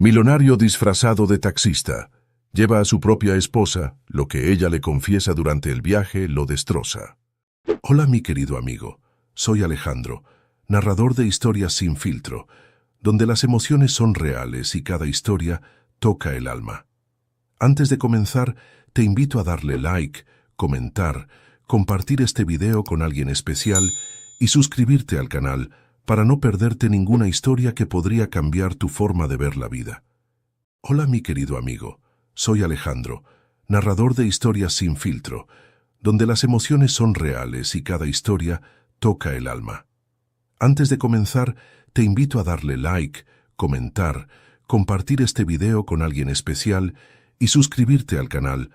Millonario disfrazado de taxista. Lleva a su propia esposa, lo que ella le confiesa durante el viaje lo destroza. Hola mi querido amigo, soy Alejandro, narrador de historias sin filtro, donde las emociones son reales y cada historia toca el alma. Antes de comenzar, te invito a darle like, comentar, compartir este video con alguien especial y suscribirte al canal para no perderte ninguna historia que podría cambiar tu forma de ver la vida. Hola mi querido amigo, soy Alejandro, narrador de historias sin filtro, donde las emociones son reales y cada historia toca el alma. Antes de comenzar, te invito a darle like, comentar, compartir este video con alguien especial y suscribirte al canal.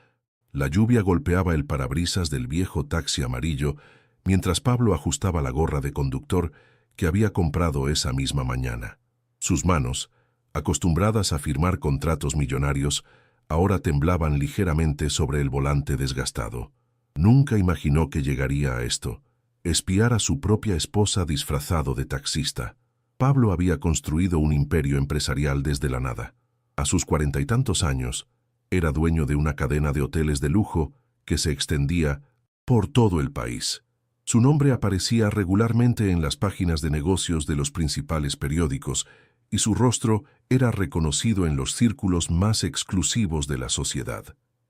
La lluvia golpeaba el parabrisas del viejo taxi amarillo mientras Pablo ajustaba la gorra de conductor que había comprado esa misma mañana. Sus manos, acostumbradas a firmar contratos millonarios, ahora temblaban ligeramente sobre el volante desgastado. Nunca imaginó que llegaría a esto, espiar a su propia esposa disfrazado de taxista. Pablo había construido un imperio empresarial desde la nada. A sus 40 y tantos años, era dueño de una cadena de hoteles de lujo que se extendía por todo el país. Su nombre aparecía regularmente en las páginas de negocios de los principales periódicos y su rostro era reconocido en los círculos más exclusivos de la sociedad.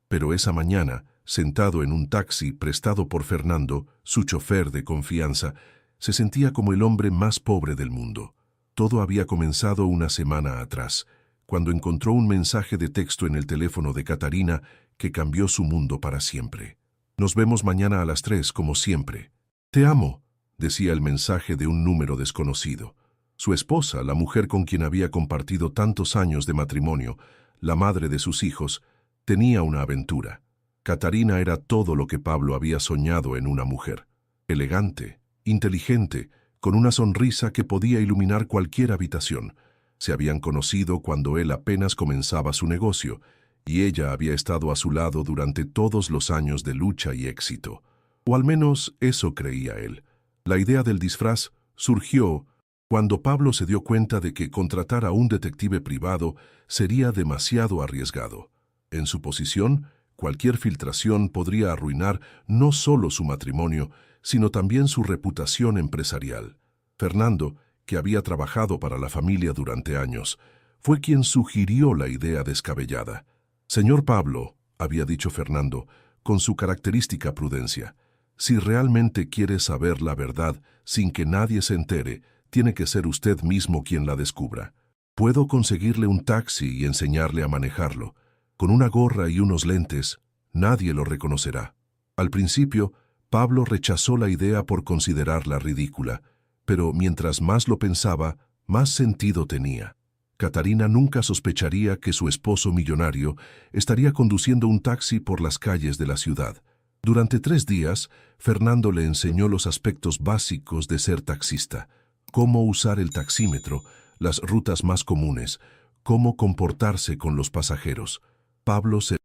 Pero esa mañana, sentado en un taxi prestado por Fernando, su chofer de confianza, se sentía como el hombre más pobre del mundo. Todo había comenzado una semana atrás, cuando encontró un mensaje de texto en el teléfono de Catarina que cambió su mundo para siempre. «Nos vemos mañana a las 3, como siempre. Te amo», decía el mensaje de un número desconocido. Su esposa, la mujer con quien había compartido tantos años de matrimonio, la madre de sus hijos, tenía una aventura. Catarina era todo lo que Pablo había soñado en una mujer. Elegante, inteligente, con una sonrisa que podía iluminar cualquier habitación. Se habían conocido cuando él apenas comenzaba su negocio, y ella había estado a su lado durante todos los años de lucha y éxito. O al menos eso creía él. La idea del disfraz surgió cuando Pablo se dio cuenta de que contratar a un detective privado sería demasiado arriesgado. En su posición, cualquier filtración podría arruinar no solo su matrimonio, sino también su reputación empresarial. Fernando, que había trabajado para la familia durante años, fue quien sugirió la idea descabellada. «Señor Pablo», había dicho Fernando, con su característica prudencia, «si realmente quiere saber la verdad sin que nadie se entere, tiene que ser usted mismo quien la descubra. Puedo conseguirle un taxi y enseñarle a manejarlo. Con una gorra y unos lentes, nadie lo reconocerá». Al principio, Pablo rechazó la idea por considerarla ridícula, pero mientras más lo pensaba, más sentido tenía. Catarina nunca sospecharía que su esposo millonario estaría conduciendo un taxi por las calles de la ciudad. Durante 3 días, Fernando le enseñó los aspectos básicos de ser taxista: cómo usar el taxímetro, las rutas más comunes, cómo comportarse con los pasajeros. Pablo se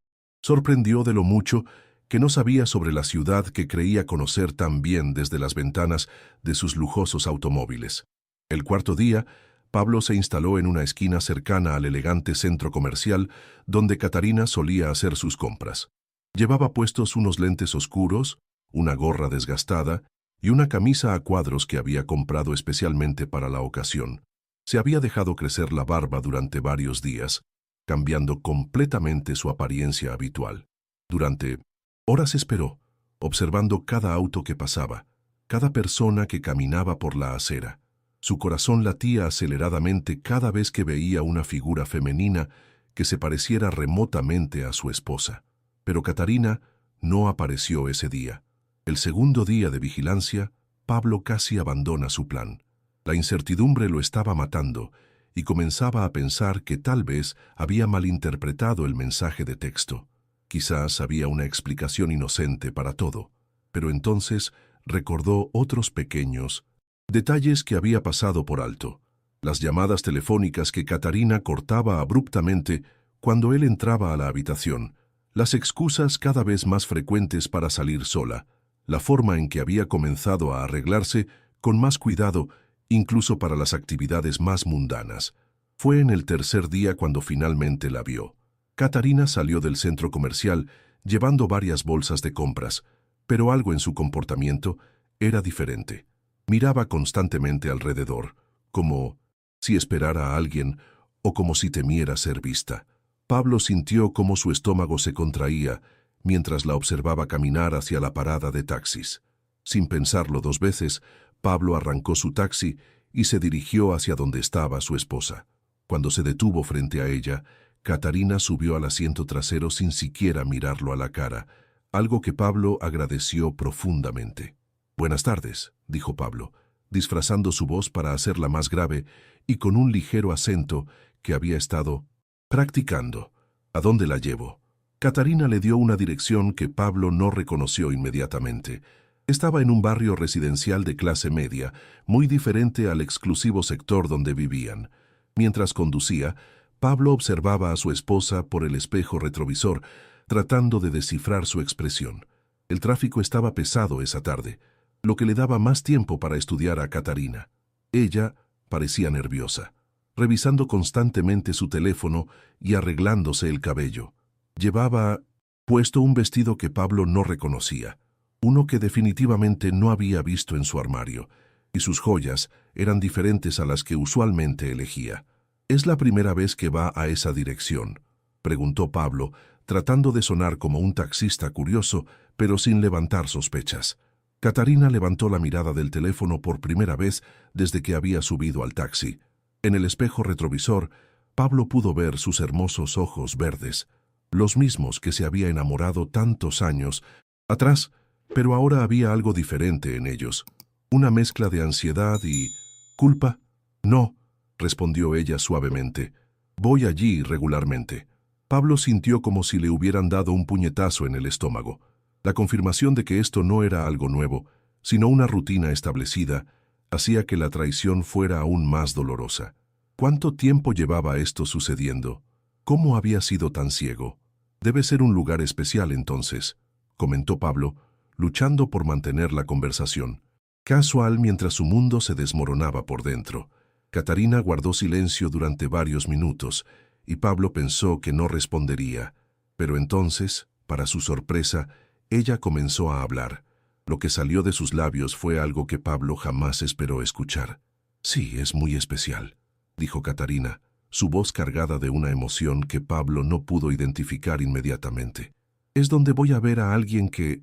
sorprendió de lo mucho que no sabía sobre la ciudad que creía conocer tan bien desde las ventanas de sus lujosos automóviles. El cuarto día, Pablo se instaló en una esquina cercana al elegante centro comercial donde Catarina solía hacer sus compras. Llevaba puestos unos lentes oscuros, una gorra desgastada y una camisa a cuadros que había comprado especialmente para la ocasión. Se había dejado crecer la barba durante varios días, cambiando completamente su apariencia habitual. Durante horas esperó, observando cada auto que pasaba, cada persona que caminaba por la acera. Su corazón latía aceleradamente cada vez que veía una figura femenina que se pareciera remotamente a su esposa. Pero Catarina no apareció ese día. El segundo día de vigilancia, Pablo casi abandona su plan. La incertidumbre lo estaba matando y comenzaba a pensar que tal vez había malinterpretado el mensaje de texto. Quizás había una explicación inocente para todo, pero entonces recordó otros pequeños detalles que había pasado por alto. Las llamadas telefónicas que Catarina cortaba abruptamente cuando él entraba a la habitación, las excusas cada vez más frecuentes para salir sola, la forma en que había comenzado a arreglarse con más cuidado incluso para las actividades más mundanas. Fue en el tercer día cuando finalmente la vio. Catarina salió del centro comercial llevando varias bolsas de compras, pero algo en su comportamiento era diferente. Miraba constantemente alrededor, como si esperara a alguien o como si temiera ser vista. Pablo sintió cómo su estómago se contraía mientras la observaba caminar hacia la parada de taxis. Sin pensarlo dos veces, Pablo arrancó su taxi y se dirigió hacia donde estaba su esposa. Cuando se detuvo frente a ella, Catarina subió al asiento trasero sin siquiera mirarlo a la cara, algo que Pablo agradeció profundamente. «Buenas tardes», dijo Pablo, disfrazando su voz para hacerla más grave y con un ligero acento que había estado practicando. «¿A dónde la llevo?» Catarina le dio una dirección que Pablo no reconoció inmediatamente. Estaba en un barrio residencial de clase media, muy diferente al exclusivo sector donde vivían. Mientras conducía, Pablo observaba a su esposa por el espejo retrovisor, tratando de descifrar su expresión. El tráfico estaba pesado esa tarde, lo que le daba más tiempo para estudiar a Catarina. Ella parecía nerviosa, revisando constantemente su teléfono y arreglándose el cabello. Llevaba puesto un vestido que Pablo no reconocía, uno que definitivamente no había visto en su armario, y sus joyas eran diferentes a las que usualmente elegía. «¿Es la primera vez que va a esa dirección?», preguntó Pablo, tratando de sonar como un taxista curioso, pero sin levantar sospechas. Catarina levantó la mirada del teléfono por primera vez desde que había subido al taxi. En el espejo retrovisor, Pablo pudo ver sus hermosos ojos verdes, los mismos que se había enamorado tantos años atrás, pero ahora había algo diferente en ellos, una mezcla de ansiedad y culpa. «No», respondió ella suavemente. «Voy allí regularmente». Pablo sintió como si le hubieran dado un puñetazo en el estómago. La confirmación de que esto no era algo nuevo, sino una rutina establecida, hacía que la traición fuera aún más dolorosa. ¿Cuánto tiempo llevaba esto sucediendo? ¿Cómo había sido tan ciego? «Debe ser un lugar especial entonces», comentó Pablo, luchando por mantener la conversación. Casual mientras su mundo se desmoronaba por dentro. Catarina guardó silencio durante varios minutos, y Pablo pensó que no respondería. Pero entonces, para su sorpresa, ella comenzó a hablar. Lo que salió de sus labios fue algo que Pablo jamás esperó escuchar. «Sí, es muy especial», dijo Catarina, su voz cargada de una emoción que Pablo no pudo identificar inmediatamente. «Es donde voy a ver a alguien que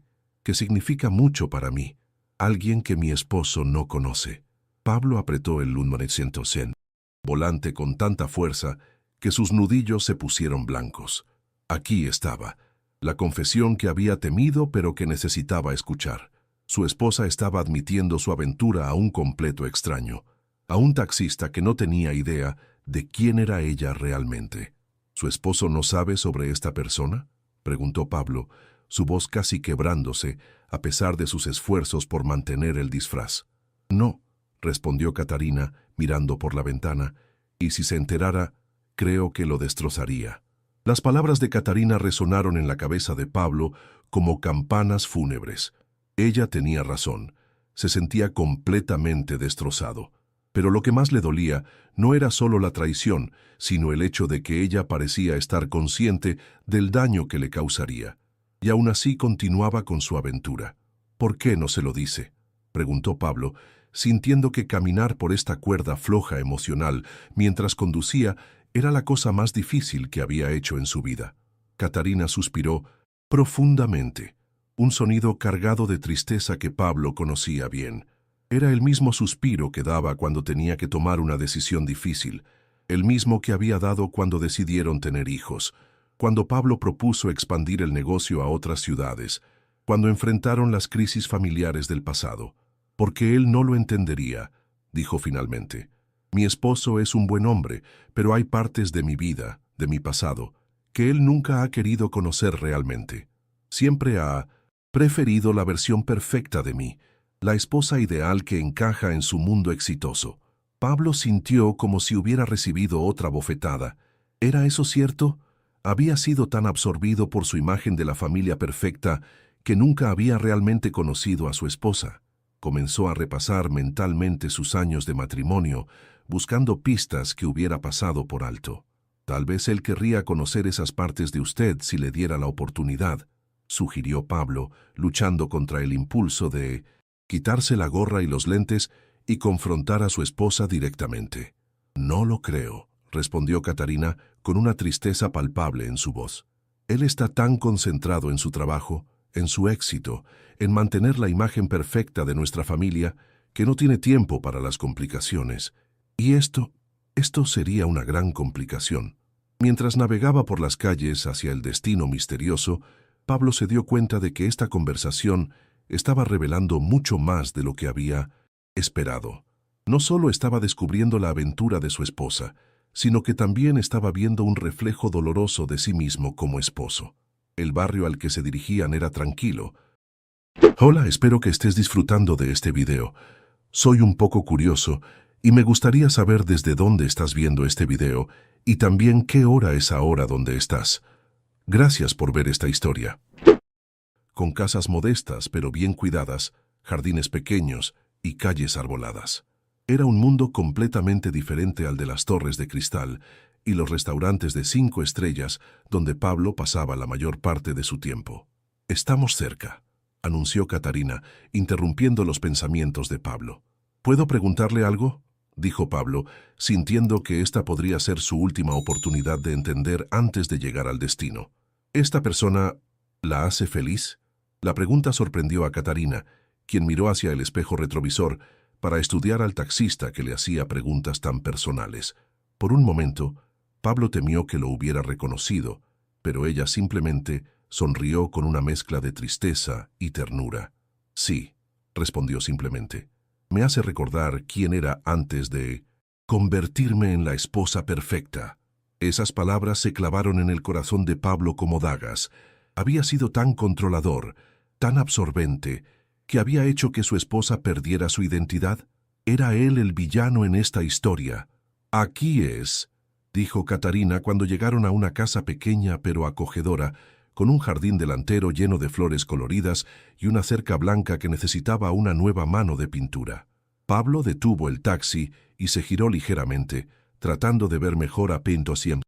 significa mucho para mí, alguien que mi esposo no conoce». Pablo apretó el volante con tanta fuerza que sus nudillos se pusieron blancos. Aquí estaba, la confesión que había temido pero que necesitaba escuchar. Su esposa estaba admitiendo su aventura a un completo extraño, a un taxista que no tenía idea de quién era ella realmente. «¿Su esposo no sabe sobre esta persona?», preguntó Pablo, su voz casi quebrándose a pesar de sus esfuerzos por mantener el disfraz. «No», respondió Catarina, mirando por la ventana, «y si se enterara, creo que lo destrozaría». Las palabras de Catarina resonaron en la cabeza de Pablo como campanas fúnebres. Ella tenía razón, se sentía completamente destrozado. Pero lo que más le dolía no era solo la traición, sino el hecho de que ella parecía estar consciente del daño que le causaría. Y aún así continuaba con su aventura. «¿Por qué no se lo dice?», preguntó Pablo, sintiendo que caminar por esta cuerda floja emocional mientras conducía era la cosa más difícil que había hecho en su vida. Catarina suspiró profundamente, un sonido cargado de tristeza que Pablo conocía bien. Era el mismo suspiro que daba cuando tenía que tomar una decisión difícil, el mismo que había dado cuando decidieron tener hijos, cuando Pablo propuso expandir el negocio a otras ciudades, cuando enfrentaron las crisis familiares del pasado. «Porque él no lo entendería», dijo finalmente. «Mi esposo es un buen hombre, pero hay partes de mi vida, de mi pasado, que él nunca ha querido conocer realmente. Siempre ha preferido la versión perfecta de mí, la esposa ideal que encaja en su mundo exitoso». Pablo sintió como si hubiera recibido otra bofetada. ¿Era eso cierto? Había sido tan absorbido por su imagen de la familia perfecta que nunca había realmente conocido a su esposa. Comenzó a repasar mentalmente sus años de matrimonio, buscando pistas que hubiera pasado por alto. Tal vez él querría conocer esas partes de usted si le diera la oportunidad, sugirió Pablo, luchando contra el impulso de quitarse la gorra y los lentes y confrontar a su esposa directamente. No lo creo, respondió Catarina con una tristeza palpable en su voz. Él está tan concentrado en su trabajo, en su éxito, en mantener la imagen perfecta de nuestra familia, que no tiene tiempo para las complicaciones. Y esto sería una gran complicación. Mientras navegaba por las calles hacia el destino misterioso, Pablo se dio cuenta de que esta conversación estaba revelando mucho más de lo que había esperado. No solo estaba descubriendo la aventura de su esposa, sino que también estaba viendo un reflejo doloroso de sí mismo como esposo. El barrio al que se dirigían era tranquilo. Hola, espero que estés disfrutando de este video. Soy un poco curioso y me gustaría saber desde dónde estás viendo este video y también qué hora es ahora donde estás. Gracias por ver esta historia. Con casas modestas pero bien cuidadas, jardines pequeños y calles arboladas. Era un mundo completamente diferente al de las torres de cristal y los restaurantes de 5 estrellas donde Pablo pasaba la mayor parte de su tiempo. Estamos cerca, anunció Catarina, interrumpiendo los pensamientos de Pablo. ¿Puedo preguntarle algo?, dijo Pablo, sintiendo que esta podría ser su última oportunidad de entender antes de llegar al destino. ¿Esta persona la hace feliz? La pregunta sorprendió a Catarina, quien miró hacia el espejo retrovisor para estudiar al taxista que le hacía preguntas tan personales. Por un momento, Pablo temió que lo hubiera reconocido, pero ella simplemente sonrió con una mezcla de tristeza y ternura. Sí, respondió simplemente. Me hace recordar quién era antes de convertirme en la esposa perfecta. Esas palabras se clavaron en el corazón de Pablo como dagas. Había sido tan controlador, tan absorbente, que había hecho que su esposa perdiera su identidad. Era él el villano en esta historia. Aquí es, dijo Catarina cuando llegaron a una casa pequeña pero acogedora, con un jardín delantero lleno de flores coloridas y una cerca blanca que necesitaba una nueva mano de pintura. Pablo detuvo el taxi y se giró ligeramente, tratando de ver mejor a Pentosiem.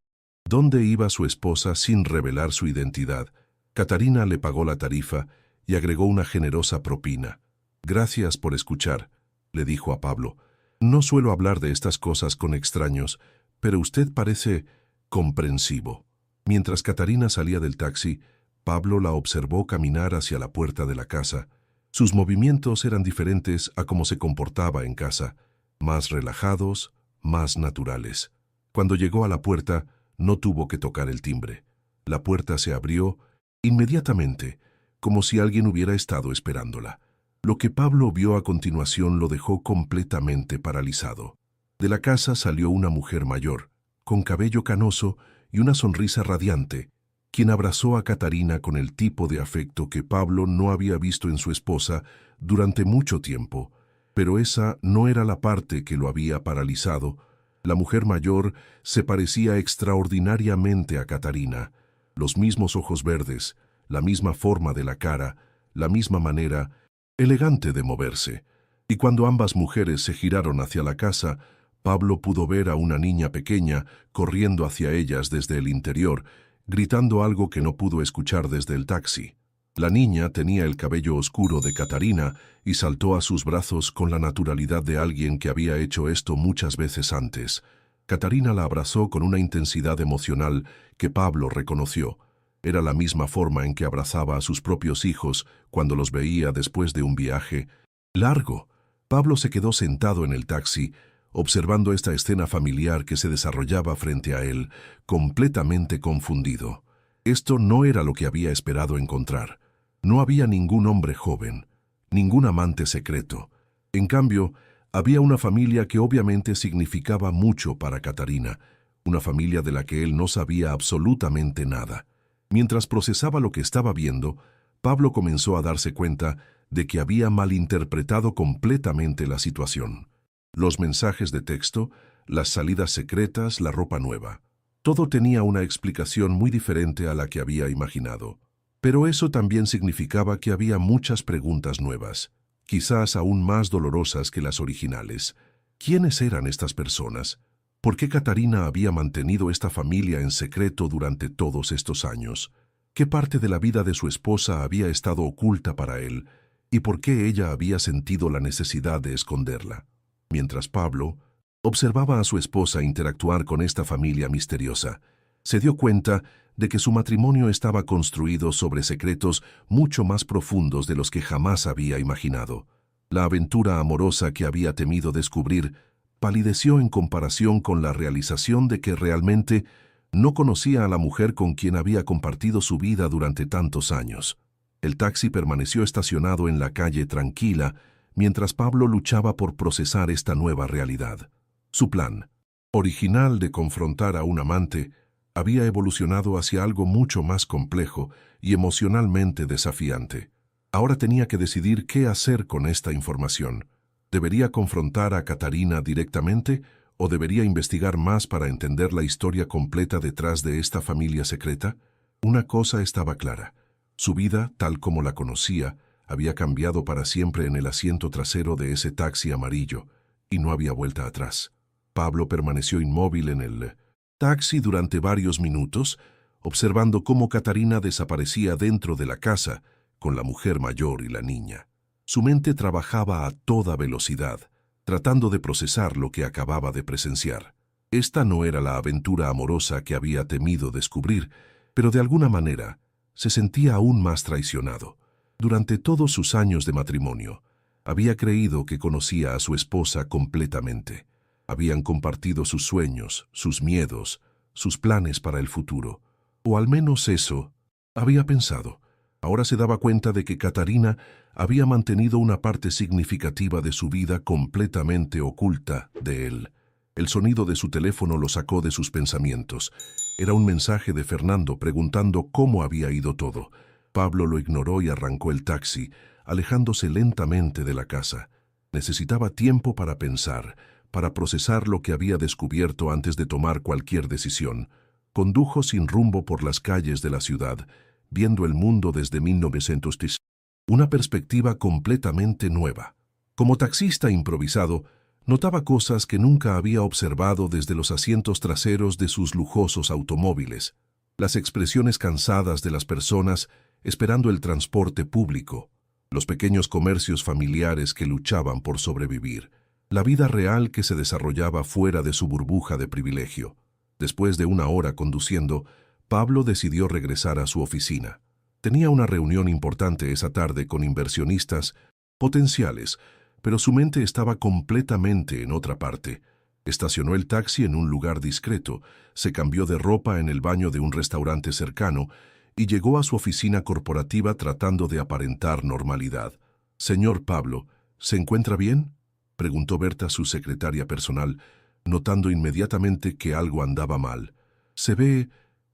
¿Dónde iba su esposa sin revelar su identidad? Catarina le pagó la tarifa y agregó una generosa propina. Gracias por escuchar, le dijo a Pablo. No suelo hablar de estas cosas con extraños, pero usted parece comprensivo. Mientras Catarina salía del taxi, Pablo la observó caminar hacia la puerta de la casa. Sus movimientos eran diferentes a cómo se comportaba en casa, más relajados, más naturales. Cuando llegó a la puerta, no tuvo que tocar el timbre. La puerta se abrió inmediatamente, como si alguien hubiera estado esperándola. Lo que Pablo vio a continuación lo dejó completamente paralizado. De la casa salió una mujer mayor, con cabello canoso y una sonrisa radiante, quien abrazó a Catarina con el tipo de afecto que Pablo no había visto en su esposa durante mucho tiempo. Pero esa no era la parte que lo había paralizado. La mujer mayor se parecía extraordinariamente a Catarina. Los mismos ojos verdes, la misma forma de la cara, la misma manera elegante de moverse. Y cuando ambas mujeres se giraron hacia la casa, Pablo pudo ver a una niña pequeña corriendo hacia ellas desde el interior, gritando algo que no pudo escuchar desde el taxi. La niña tenía el cabello oscuro de Catarina y saltó a sus brazos con la naturalidad de alguien que había hecho esto muchas veces antes. Catarina la abrazó con una intensidad emocional que Pablo reconoció. Era la misma forma en que abrazaba a sus propios hijos cuando los veía después de un viaje largo. Pablo se quedó sentado en el taxi, observando esta escena familiar que se desarrollaba frente a él, completamente confundido. Esto no era lo que había esperado encontrar. No había ningún hombre joven, ningún amante secreto. En cambio, había una familia que obviamente significaba mucho para Catarina, una familia de la que él no sabía absolutamente nada. Mientras procesaba lo que estaba viendo, Pablo comenzó a darse cuenta de que había malinterpretado completamente la situación. Los mensajes de texto, las salidas secretas, la ropa nueva. Todo tenía una explicación muy diferente a la que había imaginado. Pero eso también significaba que había muchas preguntas nuevas, quizás aún más dolorosas que las originales. ¿Quiénes eran estas personas? ¿Por qué Catarina había mantenido esta familia en secreto durante todos estos años? ¿Qué parte de la vida de su esposa había estado oculta para él? ¿Y por qué ella había sentido la necesidad de esconderla? Mientras Pablo observaba a su esposa interactuar con esta familia misteriosa, se dio cuenta de que su matrimonio estaba construido sobre secretos mucho más profundos de los que jamás había imaginado. La aventura amorosa que había temido descubrir palideció en comparación con la realización de que realmente no conocía a la mujer con quien había compartido su vida durante tantos años. El taxi permaneció estacionado en la calle tranquila mientras Pablo luchaba por procesar esta nueva realidad. Su plan, original de confrontar a un amante, había evolucionado hacia algo mucho más complejo y emocionalmente desafiante. Ahora tenía que decidir qué hacer con esta información. ¿Debería confrontar a Catarina directamente o debería investigar más para entender la historia completa detrás de esta familia secreta? Una cosa estaba clara. Su vida, tal como la conocía, había cambiado para siempre en el asiento trasero de ese taxi amarillo, y no había vuelta atrás. Pablo permaneció inmóvil en el taxi durante varios minutos, observando cómo Catarina desaparecía dentro de la casa, con la mujer mayor y la niña. Su mente trabajaba a toda velocidad, tratando de procesar lo que acababa de presenciar. Esta no era la aventura amorosa que había temido descubrir, pero de alguna manera se sentía aún más traicionado. Durante todos sus años de matrimonio, había creído que conocía a su esposa completamente. Habían compartido sus sueños, sus miedos, sus planes para el futuro. O al menos eso había pensado. Ahora se daba cuenta de que Catarina había mantenido una parte significativa de su vida completamente oculta de él. El sonido de su teléfono lo sacó de sus pensamientos. Era un mensaje de Fernando preguntando cómo había ido todo. Pablo lo ignoró y arrancó el taxi, alejándose lentamente de la casa. Necesitaba tiempo para pensar, para procesar lo que había descubierto antes de tomar cualquier decisión. Condujo sin rumbo por las calles de la ciudad, viendo el mundo desde 1910. Una perspectiva completamente nueva. Como taxista improvisado, notaba cosas que nunca había observado desde los asientos traseros de sus lujosos automóviles. Las expresiones cansadas de las personas esperando el transporte público, los pequeños comercios familiares que luchaban por sobrevivir, la vida real que se desarrollaba fuera de su burbuja de privilegio. Después de una hora conduciendo, Pablo decidió regresar a su oficina. Tenía una reunión importante esa tarde con inversionistas potenciales, pero su mente estaba completamente en otra parte. Estacionó el taxi en un lugar discreto, se cambió de ropa en el baño de un restaurante cercano y llegó a su oficina corporativa tratando de aparentar normalidad. «Señor Pablo, ¿se encuentra bien?», preguntó Berta, su secretaria personal, notando inmediatamente que algo andaba mal. «Se ve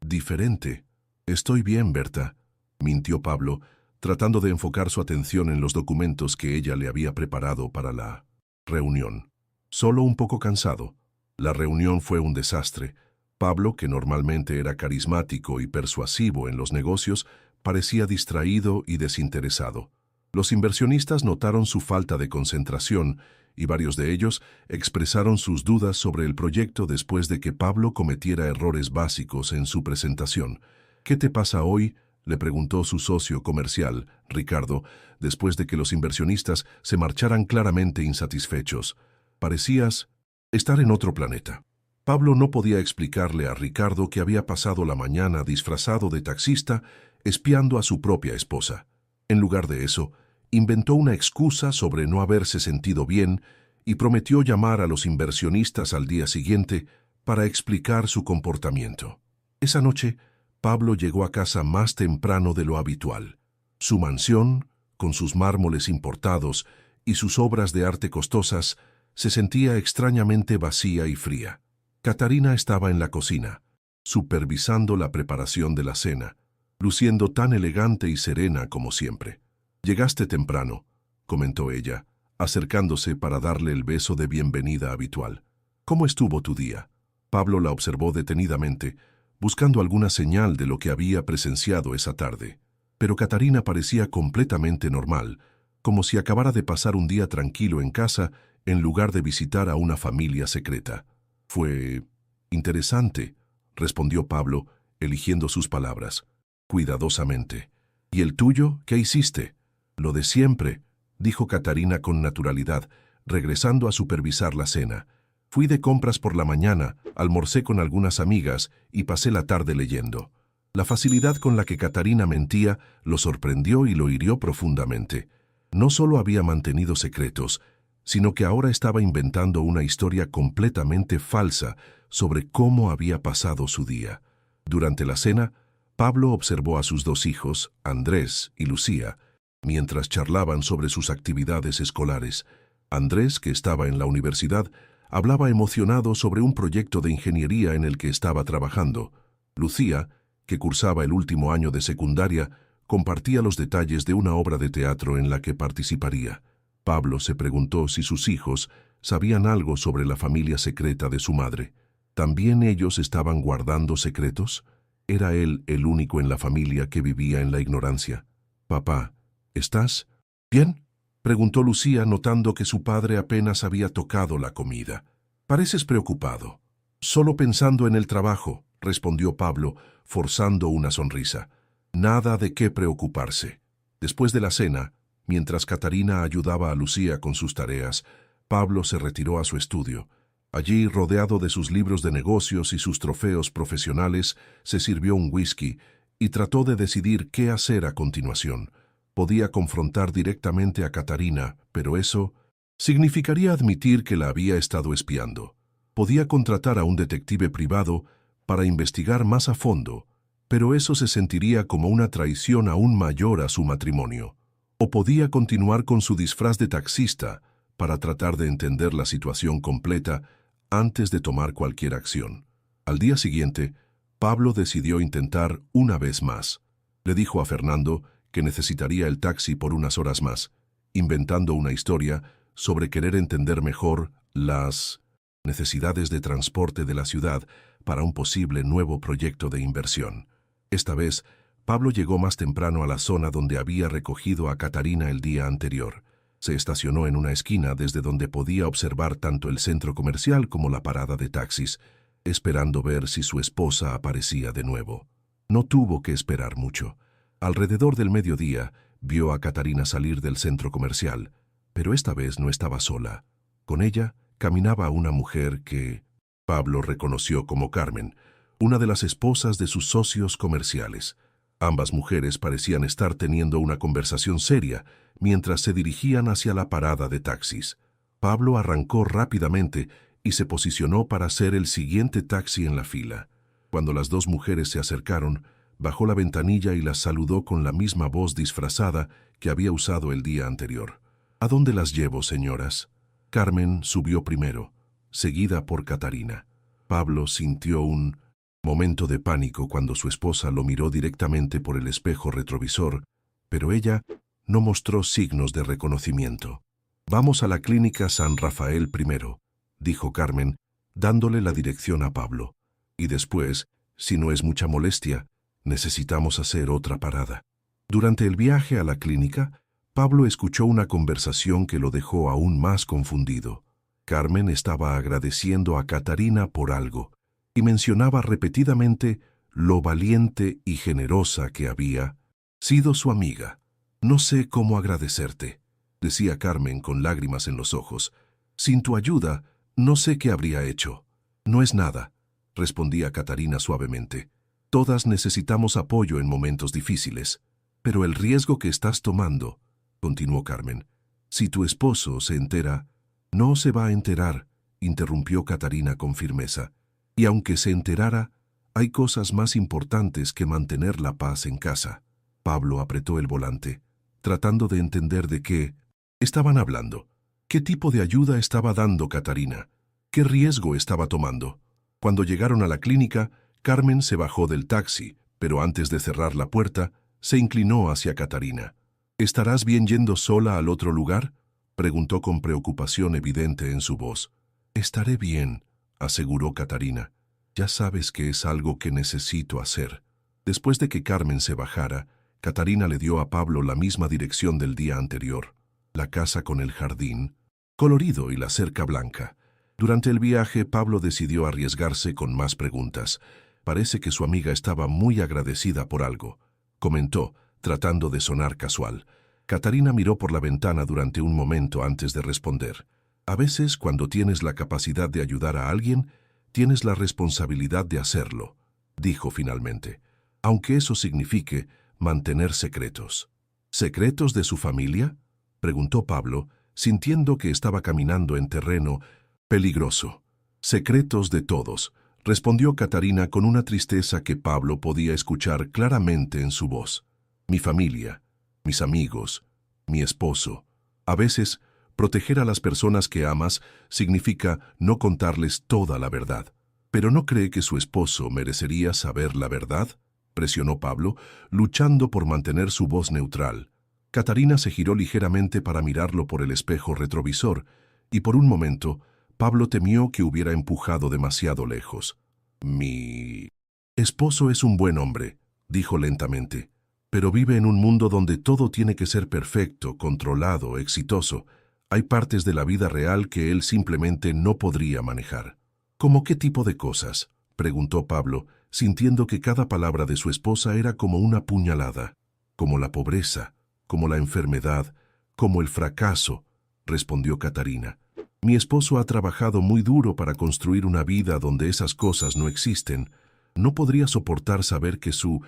diferente». «Estoy bien, Berta», mintió Pablo, tratando de enfocar su atención en los documentos que ella le había preparado para la reunión. Solo un poco cansado. La reunión fue un desastre. Pablo, que normalmente era carismático y persuasivo en los negocios, parecía distraído y desinteresado. Los inversionistas notaron su falta de concentración y varios de ellos expresaron sus dudas sobre el proyecto después de que Pablo cometiera errores básicos en su presentación. «¿Qué te pasa hoy?», le preguntó su socio comercial, Ricardo, después de que los inversionistas se marcharan claramente insatisfechos. «Parecías estar en otro planeta». Pablo no podía explicarle a Ricardo que había pasado la mañana disfrazado de taxista, espiando a su propia esposa. En lugar de eso, inventó una excusa sobre no haberse sentido bien y prometió llamar a los inversionistas al día siguiente para explicar su comportamiento. Esa noche, Pablo llegó a casa más temprano de lo habitual. Su mansión, con sus mármoles importados y sus obras de arte costosas, se sentía extrañamente vacía y fría. Catarina estaba en la cocina, supervisando la preparación de la cena, luciendo tan elegante y serena como siempre. «Llegaste temprano», comentó ella, acercándose para darle el beso de bienvenida habitual. «¿Cómo estuvo tu día?». Pablo la observó detenidamente, buscando alguna señal de lo que había presenciado esa tarde. Pero Catarina parecía completamente normal, como si acabara de pasar un día tranquilo en casa en lugar de visitar a una familia secreta. Fue interesante, respondió Pablo, eligiendo sus palabras, cuidadosamente. ¿Y el tuyo? ¿Qué hiciste? Lo de siempre, dijo Catarina con naturalidad, regresando a supervisar la cena. Fui de compras por la mañana, almorcé con algunas amigas y pasé la tarde leyendo. La facilidad con la que Catarina mentía lo sorprendió y lo hirió profundamente. No solo había mantenido secretos, sino que ahora estaba inventando una historia completamente falsa sobre cómo había pasado su día. Durante la cena, Pablo observó a sus dos hijos, Andrés y Lucía, mientras charlaban sobre sus actividades escolares. Andrés, que estaba en la universidad, hablaba emocionado sobre un proyecto de ingeniería en el que estaba trabajando. Lucía, que cursaba el último año de secundaria, compartía los detalles de una obra de teatro en la que participaría. Pablo se preguntó si sus hijos sabían algo sobre la familia secreta de su madre. ¿También ellos estaban guardando secretos? ¿Era él el único en la familia que vivía en la ignorancia? «Papá, ¿estás bien?», preguntó Lucía, notando que su padre apenas había tocado la comida. «Pareces preocupado». «Solo pensando en el trabajo», respondió Pablo, forzando una sonrisa. «Nada de qué preocuparse». Después de la cena, mientras Catarina ayudaba a Lucía con sus tareas, Pablo se retiró a su estudio. Allí, rodeado de sus libros de negocios y sus trofeos profesionales, se sirvió un whisky y trató de decidir qué hacer a continuación. Podía confrontar directamente a Catarina, pero eso significaría admitir que la había estado espiando. Podía contratar a un detective privado para investigar más a fondo, pero eso se sentiría como una traición aún mayor a su matrimonio. O podía continuar con su disfraz de taxista para tratar de entender la situación completa antes de tomar cualquier acción. Al día siguiente, Pablo decidió intentar una vez más. Le dijo a Fernando que necesitaría el taxi por unas horas más, inventando una historia sobre querer entender mejor las necesidades de transporte de la ciudad para un posible nuevo proyecto de inversión. Esta vez, Pablo llegó más temprano a la zona donde había recogido a Catarina el día anterior. Se estacionó en una esquina desde donde podía observar tanto el centro comercial como la parada de taxis, esperando ver si su esposa aparecía de nuevo. No tuvo que esperar mucho. Alrededor del mediodía, vio a Catarina salir del centro comercial, pero esta vez no estaba sola. Con ella caminaba una mujer que Pablo reconoció como Carmen, una de las esposas de sus socios comerciales. Ambas mujeres parecían estar teniendo una conversación seria mientras se dirigían hacia la parada de taxis. Pablo arrancó rápidamente y se posicionó para ser el siguiente taxi en la fila. Cuando las dos mujeres se acercaron, bajó la ventanilla y las saludó con la misma voz disfrazada que había usado el día anterior. «¿A dónde las llevo, señoras?». Carmen subió primero, seguida por Catarina. Pablo sintió un momento de pánico cuando su esposa lo miró directamente por el espejo retrovisor, pero ella no mostró signos de reconocimiento. «Vamos a la clínica San Rafael primero», dijo Carmen, dándole la dirección a Pablo. «Y después, si no es mucha molestia, necesitamos hacer otra parada». Durante el viaje a la clínica, Pablo escuchó una conversación que lo dejó aún más confundido. Carmen estaba agradeciendo a Catarina por algo y mencionaba repetidamente lo valiente y generosa que había sido su amiga. «No sé cómo agradecerte», decía Carmen con lágrimas en los ojos. «Sin tu ayuda, no sé qué habría hecho». «No es nada», respondía Catarina suavemente. «Todas necesitamos apoyo en momentos difíciles. Pero el riesgo que estás tomando», continuó Carmen, «si tu esposo se entera». «No se va a enterar», interrumpió Catarina con firmeza. «Y aunque se enterara, hay cosas más importantes que mantener la paz en casa». Pablo apretó el volante, tratando de entender de qué estaban hablando. ¿Qué tipo de ayuda estaba dando Catarina? ¿Qué riesgo estaba tomando? Cuando llegaron a la clínica, Carmen se bajó del taxi, pero antes de cerrar la puerta, se inclinó hacia Catarina. «¿Estarás bien yendo sola al otro lugar?», preguntó con preocupación evidente en su voz. «Estaré bien», aseguró Catarina. «Ya sabes que es algo que necesito hacer». Después de que Carmen se bajara, Catarina le dio a Pablo la misma dirección del día anterior. La casa con el jardín, colorido y la cerca blanca. Durante el viaje, Pablo decidió arriesgarse con más preguntas. Parece que su amiga estaba muy agradecida por algo, comentó, tratando de sonar casual. Catarina miró por la ventana durante un momento antes de responder. A veces, cuando tienes la capacidad de ayudar a alguien, tienes la responsabilidad de hacerlo, dijo finalmente, aunque eso signifique mantener secretos. ¿Secretos de su familia?, preguntó Pablo, sintiendo que estaba caminando en terreno peligroso. Secretos de todos, respondió Catarina con una tristeza que Pablo podía escuchar claramente en su voz. Mi familia, mis amigos, mi esposo. A veces, proteger a las personas que amas significa no contarles toda la verdad. ¿Pero no cree que su esposo merecería saber la verdad?, presionó Pablo, luchando por mantener su voz neutral. Catarina se giró ligeramente para mirarlo por el espejo retrovisor, y por un momento, Pablo temió que hubiera empujado demasiado lejos. Mi esposo es un buen hombre, dijo lentamente, pero vive en un mundo donde todo tiene que ser perfecto, controlado, exitoso. Hay partes de la vida real que él simplemente no podría manejar. ¿Cómo qué tipo de cosas?, preguntó Pablo, sintiendo que cada palabra de su esposa era como una puñalada. Como la pobreza, como la enfermedad, como el fracaso, respondió Catarina. Mi esposo ha trabajado muy duro para construir una vida donde esas cosas no existen. No podría soportar saber que su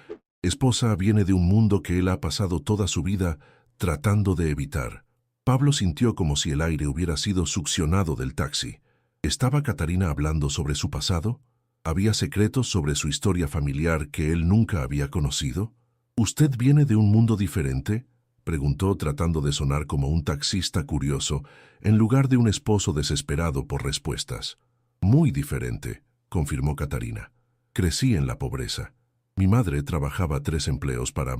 esposa viene de un mundo que él ha pasado toda su vida tratando de evitar. Pablo sintió como si el aire hubiera sido succionado del taxi. ¿Estaba Catarina hablando sobre su pasado? ¿Había secretos sobre su historia familiar que él nunca había conocido? ¿Usted viene de un mundo diferente?, preguntó tratando de sonar como un taxista curioso, en lugar de un esposo desesperado por respuestas. Muy diferente, confirmó Catarina. Crecí en la pobreza. Mi madre trabajaba 3 empleos para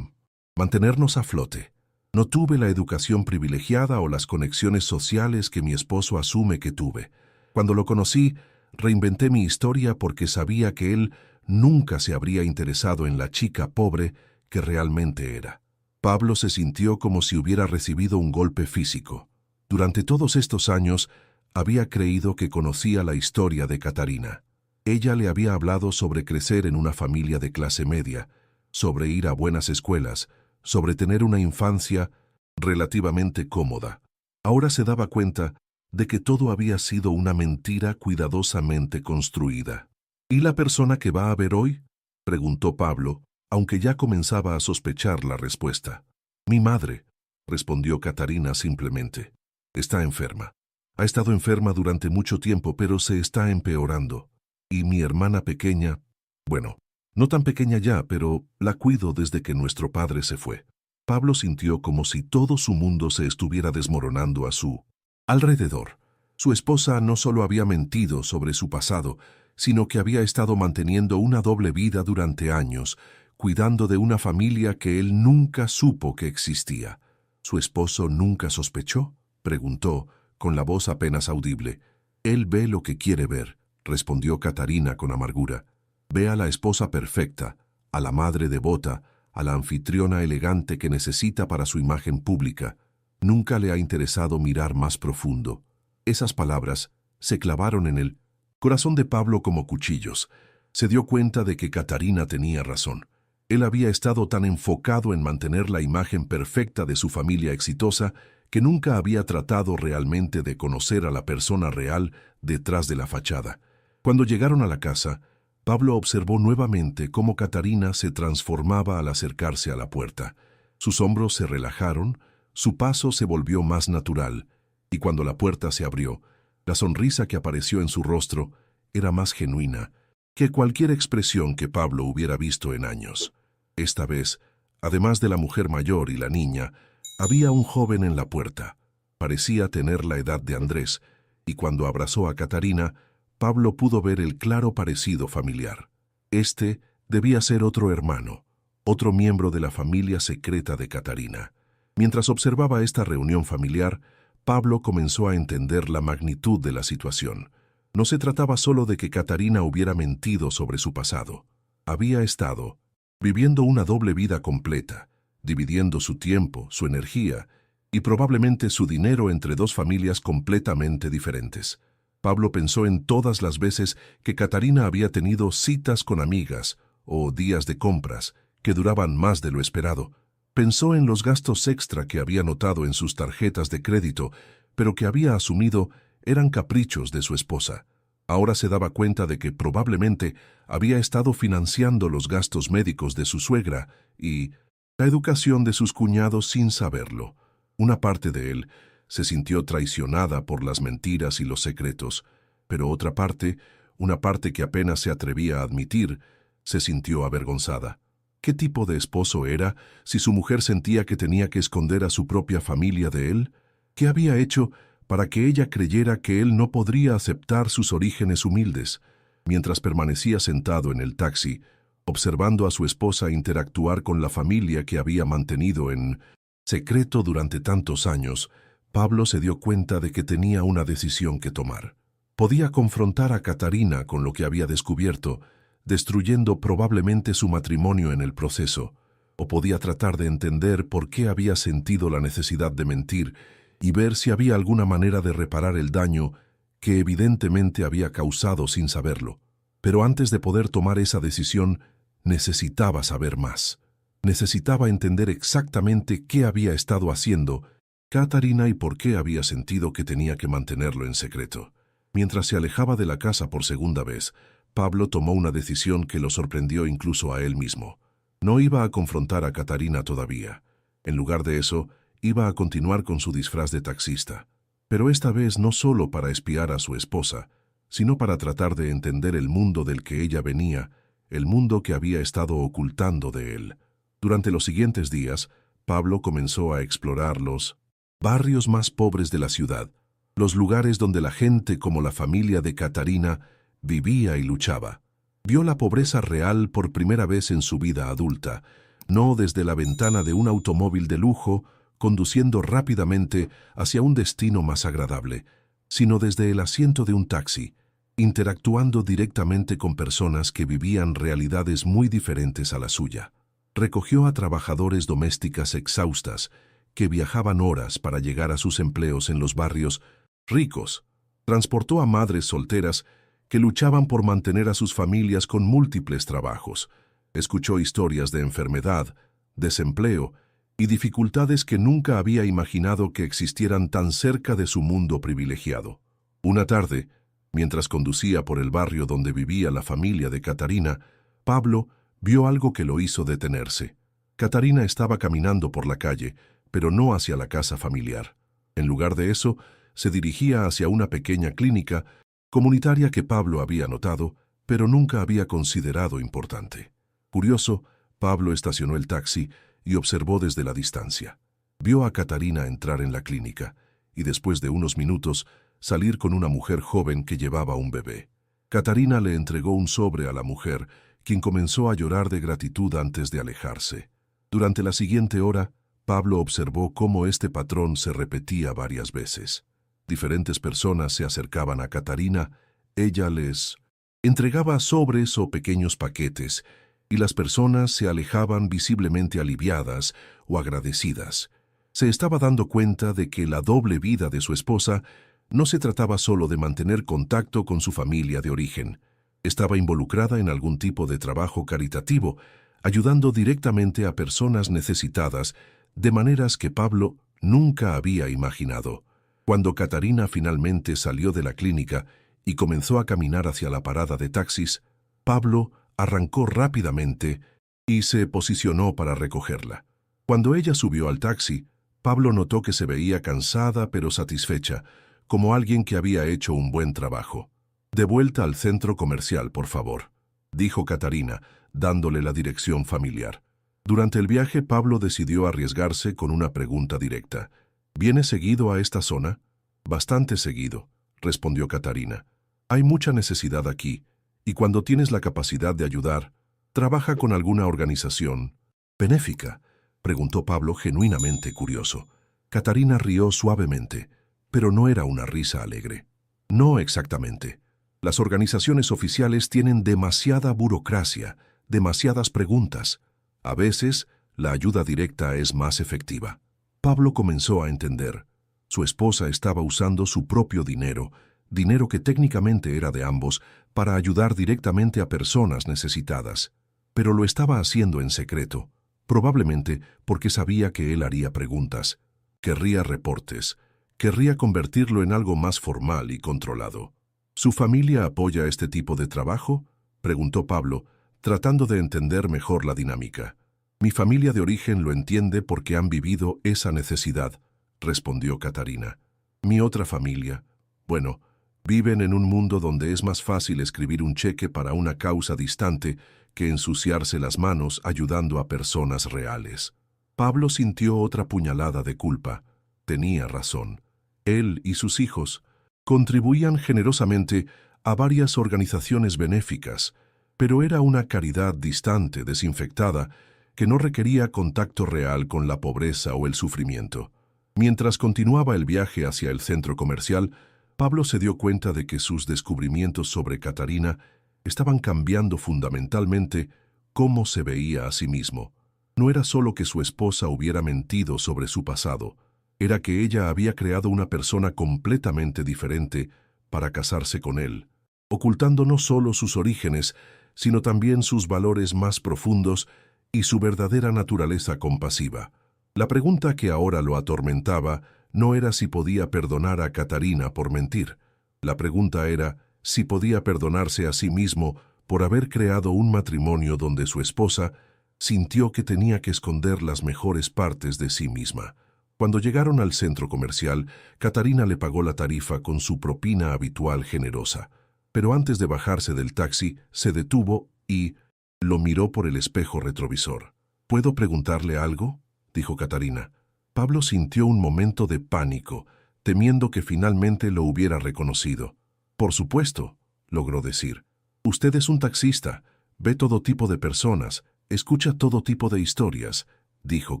mantenernos a flote. No tuve la educación privilegiada o las conexiones sociales que mi esposo asume que tuve. Cuando lo conocí, reinventé mi historia porque sabía que él nunca se habría interesado en la chica pobre que realmente era. Pablo se sintió como si hubiera recibido un golpe físico. Durante todos estos años, había creído que conocía la historia de Catarina. Ella le había hablado sobre crecer en una familia de clase media, sobre ir a buenas escuelas, sobre tener una infancia relativamente cómoda. Ahora se daba cuenta de que todo había sido una mentira cuidadosamente construida. ¿Y la persona que va a ver hoy?, preguntó Pablo, aunque ya comenzaba a sospechar la respuesta. Mi madre, respondió Catarina simplemente. Está enferma. Ha estado enferma durante mucho tiempo, pero se está empeorando. Y mi hermana pequeña, bueno, no tan pequeña ya, pero la cuido desde que nuestro padre se fue. Pablo sintió como si todo su mundo se estuviera desmoronando a su alrededor. Su esposa no solo había mentido sobre su pasado, sino que había estado manteniendo una doble vida durante años, cuidando de una familia que él nunca supo que existía. ¿Su esposo nunca sospechó?, preguntó, con la voz apenas audible. Él ve lo que quiere ver, respondió Catarina con amargura. Ve a la esposa perfecta, a la madre devota, a la anfitriona elegante que necesita para su imagen pública. Nunca le ha interesado mirar más profundo. Esas palabras se clavaron en el corazón de Pablo como cuchillos. Se dio cuenta de que Catarina tenía razón. Él había estado tan enfocado en mantener la imagen perfecta de su familia exitosa que nunca había tratado realmente de conocer a la persona real detrás de la fachada. Cuando llegaron a la casa, Pablo observó nuevamente cómo Catarina se transformaba al acercarse a la puerta. Sus hombros se relajaron, su paso se volvió más natural, y cuando la puerta se abrió, la sonrisa que apareció en su rostro era más genuina que cualquier expresión que Pablo hubiera visto en años. Esta vez, además de la mujer mayor y la niña, había un joven en la puerta. Parecía tener la edad de Andrés, y cuando abrazó a Catarina, Pablo pudo ver el claro parecido familiar. Este debía ser otro hermano, otro miembro de la familia secreta de Catarina. Mientras observaba esta reunión familiar, Pablo comenzó a entender la magnitud de la situación. No se trataba solo de que Catarina hubiera mentido sobre su pasado. Había estado viviendo una doble vida completa, dividiendo su tiempo, su energía y probablemente su dinero entre dos familias completamente diferentes. Pablo pensó en todas las veces que Catarina había tenido citas con amigas o días de compras que duraban más de lo esperado. Pensó en los gastos extra que había notado en sus tarjetas de crédito, pero que había asumido eran caprichos de su esposa. Ahora se daba cuenta de que probablemente había estado financiando los gastos médicos de su suegra y la educación de sus cuñados sin saberlo. Una parte de él se sintió traicionada por las mentiras y los secretos, pero otra parte, una parte que apenas se atrevía a admitir, se sintió avergonzada. ¿Qué tipo de esposo era si su mujer sentía que tenía que esconder a su propia familia de él? ¿Qué había hecho para que ella creyera que él no podría aceptar sus orígenes humildes? Mientras permanecía sentado en el taxi, observando a su esposa interactuar con la familia que había mantenido en secreto durante tantos años, Pablo se dio cuenta de que tenía una decisión que tomar. Podía confrontar a Catarina con lo que había descubierto, destruyendo probablemente su matrimonio en el proceso, o podía tratar de entender por qué había sentido la necesidad de mentir y ver si había alguna manera de reparar el daño que evidentemente había causado sin saberlo. Pero antes de poder tomar esa decisión, necesitaba saber más. Necesitaba entender exactamente qué había estado haciendo Catarina y por qué había sentido que tenía que mantenerlo en secreto. Mientras se alejaba de la casa por segunda vez, Pablo tomó una decisión que lo sorprendió incluso a él mismo. No iba a confrontar a Catarina todavía. En lugar de eso, iba a continuar con su disfraz de taxista. Pero esta vez no solo para espiar a su esposa, sino para tratar de entender el mundo del que ella venía, el mundo que había estado ocultando de él. Durante los siguientes días, Pablo comenzó a explorar los barrios más pobres de la ciudad, los lugares donde la gente como la familia de Catarina vivía y luchaba. Vio la pobreza real por primera vez en su vida adulta, no desde la ventana de un automóvil de lujo, conduciendo rápidamente hacia un destino más agradable, sino desde el asiento de un taxi, interactuando directamente con personas que vivían realidades muy diferentes a la suya. Recogió a trabajadores domésticas exhaustas, que viajaban horas para llegar a sus empleos en los barrios ricos. Transportó a madres solteras que luchaban por mantener a sus familias con múltiples trabajos. Escuchó historias de enfermedad, desempleo y dificultades que nunca había imaginado que existieran tan cerca de su mundo privilegiado. Una tarde, mientras conducía por el barrio donde vivía la familia de Catarina, Pablo vio algo que lo hizo detenerse. Catarina estaba caminando por la calle, pero no hacia la casa familiar. En lugar de eso, se dirigía hacia una pequeña clínica comunitaria que Pablo había notado, pero nunca había considerado importante. Curioso, Pablo estacionó el taxi y observó desde la distancia. Vio a Catarina entrar en la clínica y después de unos minutos salir con una mujer joven que llevaba un bebé. Catarina le entregó un sobre a la mujer, quien comenzó a llorar de gratitud antes de alejarse. Durante la siguiente hora, Pablo observó cómo este patrón se repetía varias veces. Diferentes personas se acercaban a Catarina, ella les entregaba sobres o pequeños paquetes, y las personas se alejaban visiblemente aliviadas o agradecidas. Se estaba dando cuenta de que la doble vida de su esposa no se trataba solo de mantener contacto con su familia de origen. Estaba involucrada en algún tipo de trabajo caritativo, ayudando directamente a personas necesitadas de maneras que Pablo nunca había imaginado. Cuando Catarina finalmente salió de la clínica y comenzó a caminar hacia la parada de taxis, Pablo arrancó rápidamente y se posicionó para recogerla. Cuando ella subió al taxi, Pablo notó que se veía cansada pero satisfecha, como alguien que había hecho un buen trabajo. «De vuelta al centro comercial, por favor», dijo Catarina, dándole la dirección familiar. Durante el viaje, Pablo decidió arriesgarse con una pregunta directa. «¿Vienes seguido a esta zona?» «Bastante seguido», respondió Catarina. «Hay mucha necesidad aquí, y cuando tienes la capacidad de ayudar, ¿trabaja con alguna organización benéfica?», preguntó Pablo genuinamente curioso. Catarina rió suavemente, pero no era una risa alegre. «No exactamente. Las organizaciones oficiales tienen demasiada burocracia, demasiadas preguntas. A veces, la ayuda directa es más efectiva». Pablo comenzó a entender. Su esposa estaba usando su propio dinero, dinero que técnicamente era de ambos, para ayudar directamente a personas necesitadas. Pero lo estaba haciendo en secreto, probablemente porque sabía que él haría preguntas, querría reportes, querría convertirlo en algo más formal y controlado. ¿Su familia apoya este tipo de trabajo?, preguntó Pablo, tratando de entender mejor la dinámica. Mi familia de origen lo entiende porque han vivido esa necesidad, respondió Catarina. Mi otra familia, bueno, viven en un mundo donde es más fácil escribir un cheque para una causa distante que ensuciarse las manos ayudando a personas reales. Pablo sintió otra puñalada de culpa. Tenía razón. Él y sus hijos contribuían generosamente a varias organizaciones benéficas, pero era una caridad distante, desinfectada, que no requería contacto real con la pobreza o el sufrimiento. Mientras continuaba el viaje hacia el centro comercial, Pablo se dio cuenta de que sus descubrimientos sobre Catarina estaban cambiando fundamentalmente cómo se veía a sí mismo. No era solo que su esposa hubiera mentido sobre su pasado, era que ella había creado una persona completamente diferente para casarse con él, ocultando no solo sus orígenes, sino también sus valores más profundos y su verdadera naturaleza compasiva. La pregunta que ahora lo atormentaba no era si podía perdonar a Catarina por mentir. La pregunta era si podía perdonarse a sí mismo por haber creado un matrimonio donde su esposa sintió que tenía que esconder las mejores partes de sí misma. Cuando llegaron al centro comercial, Catarina le pagó la tarifa con su propina habitual generosa. Pero antes de bajarse del taxi, se detuvo y lo miró por el espejo retrovisor. ¿Puedo preguntarle algo?, dijo Catarina. Pablo sintió un momento de pánico, temiendo que finalmente lo hubiera reconocido. Por supuesto, logró decir. Usted es un taxista, ve todo tipo de personas, escucha todo tipo de historias, dijo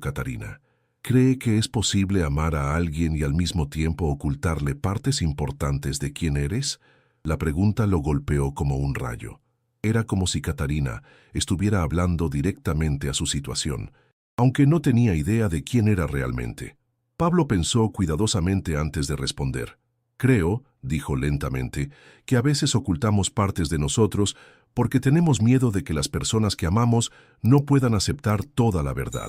Catarina. ¿Cree que es posible amar a alguien y al mismo tiempo ocultarle partes importantes de quién eres? La pregunta lo golpeó como un rayo. Era como si Catarina estuviera hablando directamente a su situación, aunque no tenía idea de quién era realmente. Pablo pensó cuidadosamente antes de responder. Creo, dijo lentamente, que a veces ocultamos partes de nosotros porque tenemos miedo de que las personas que amamos no puedan aceptar toda la verdad.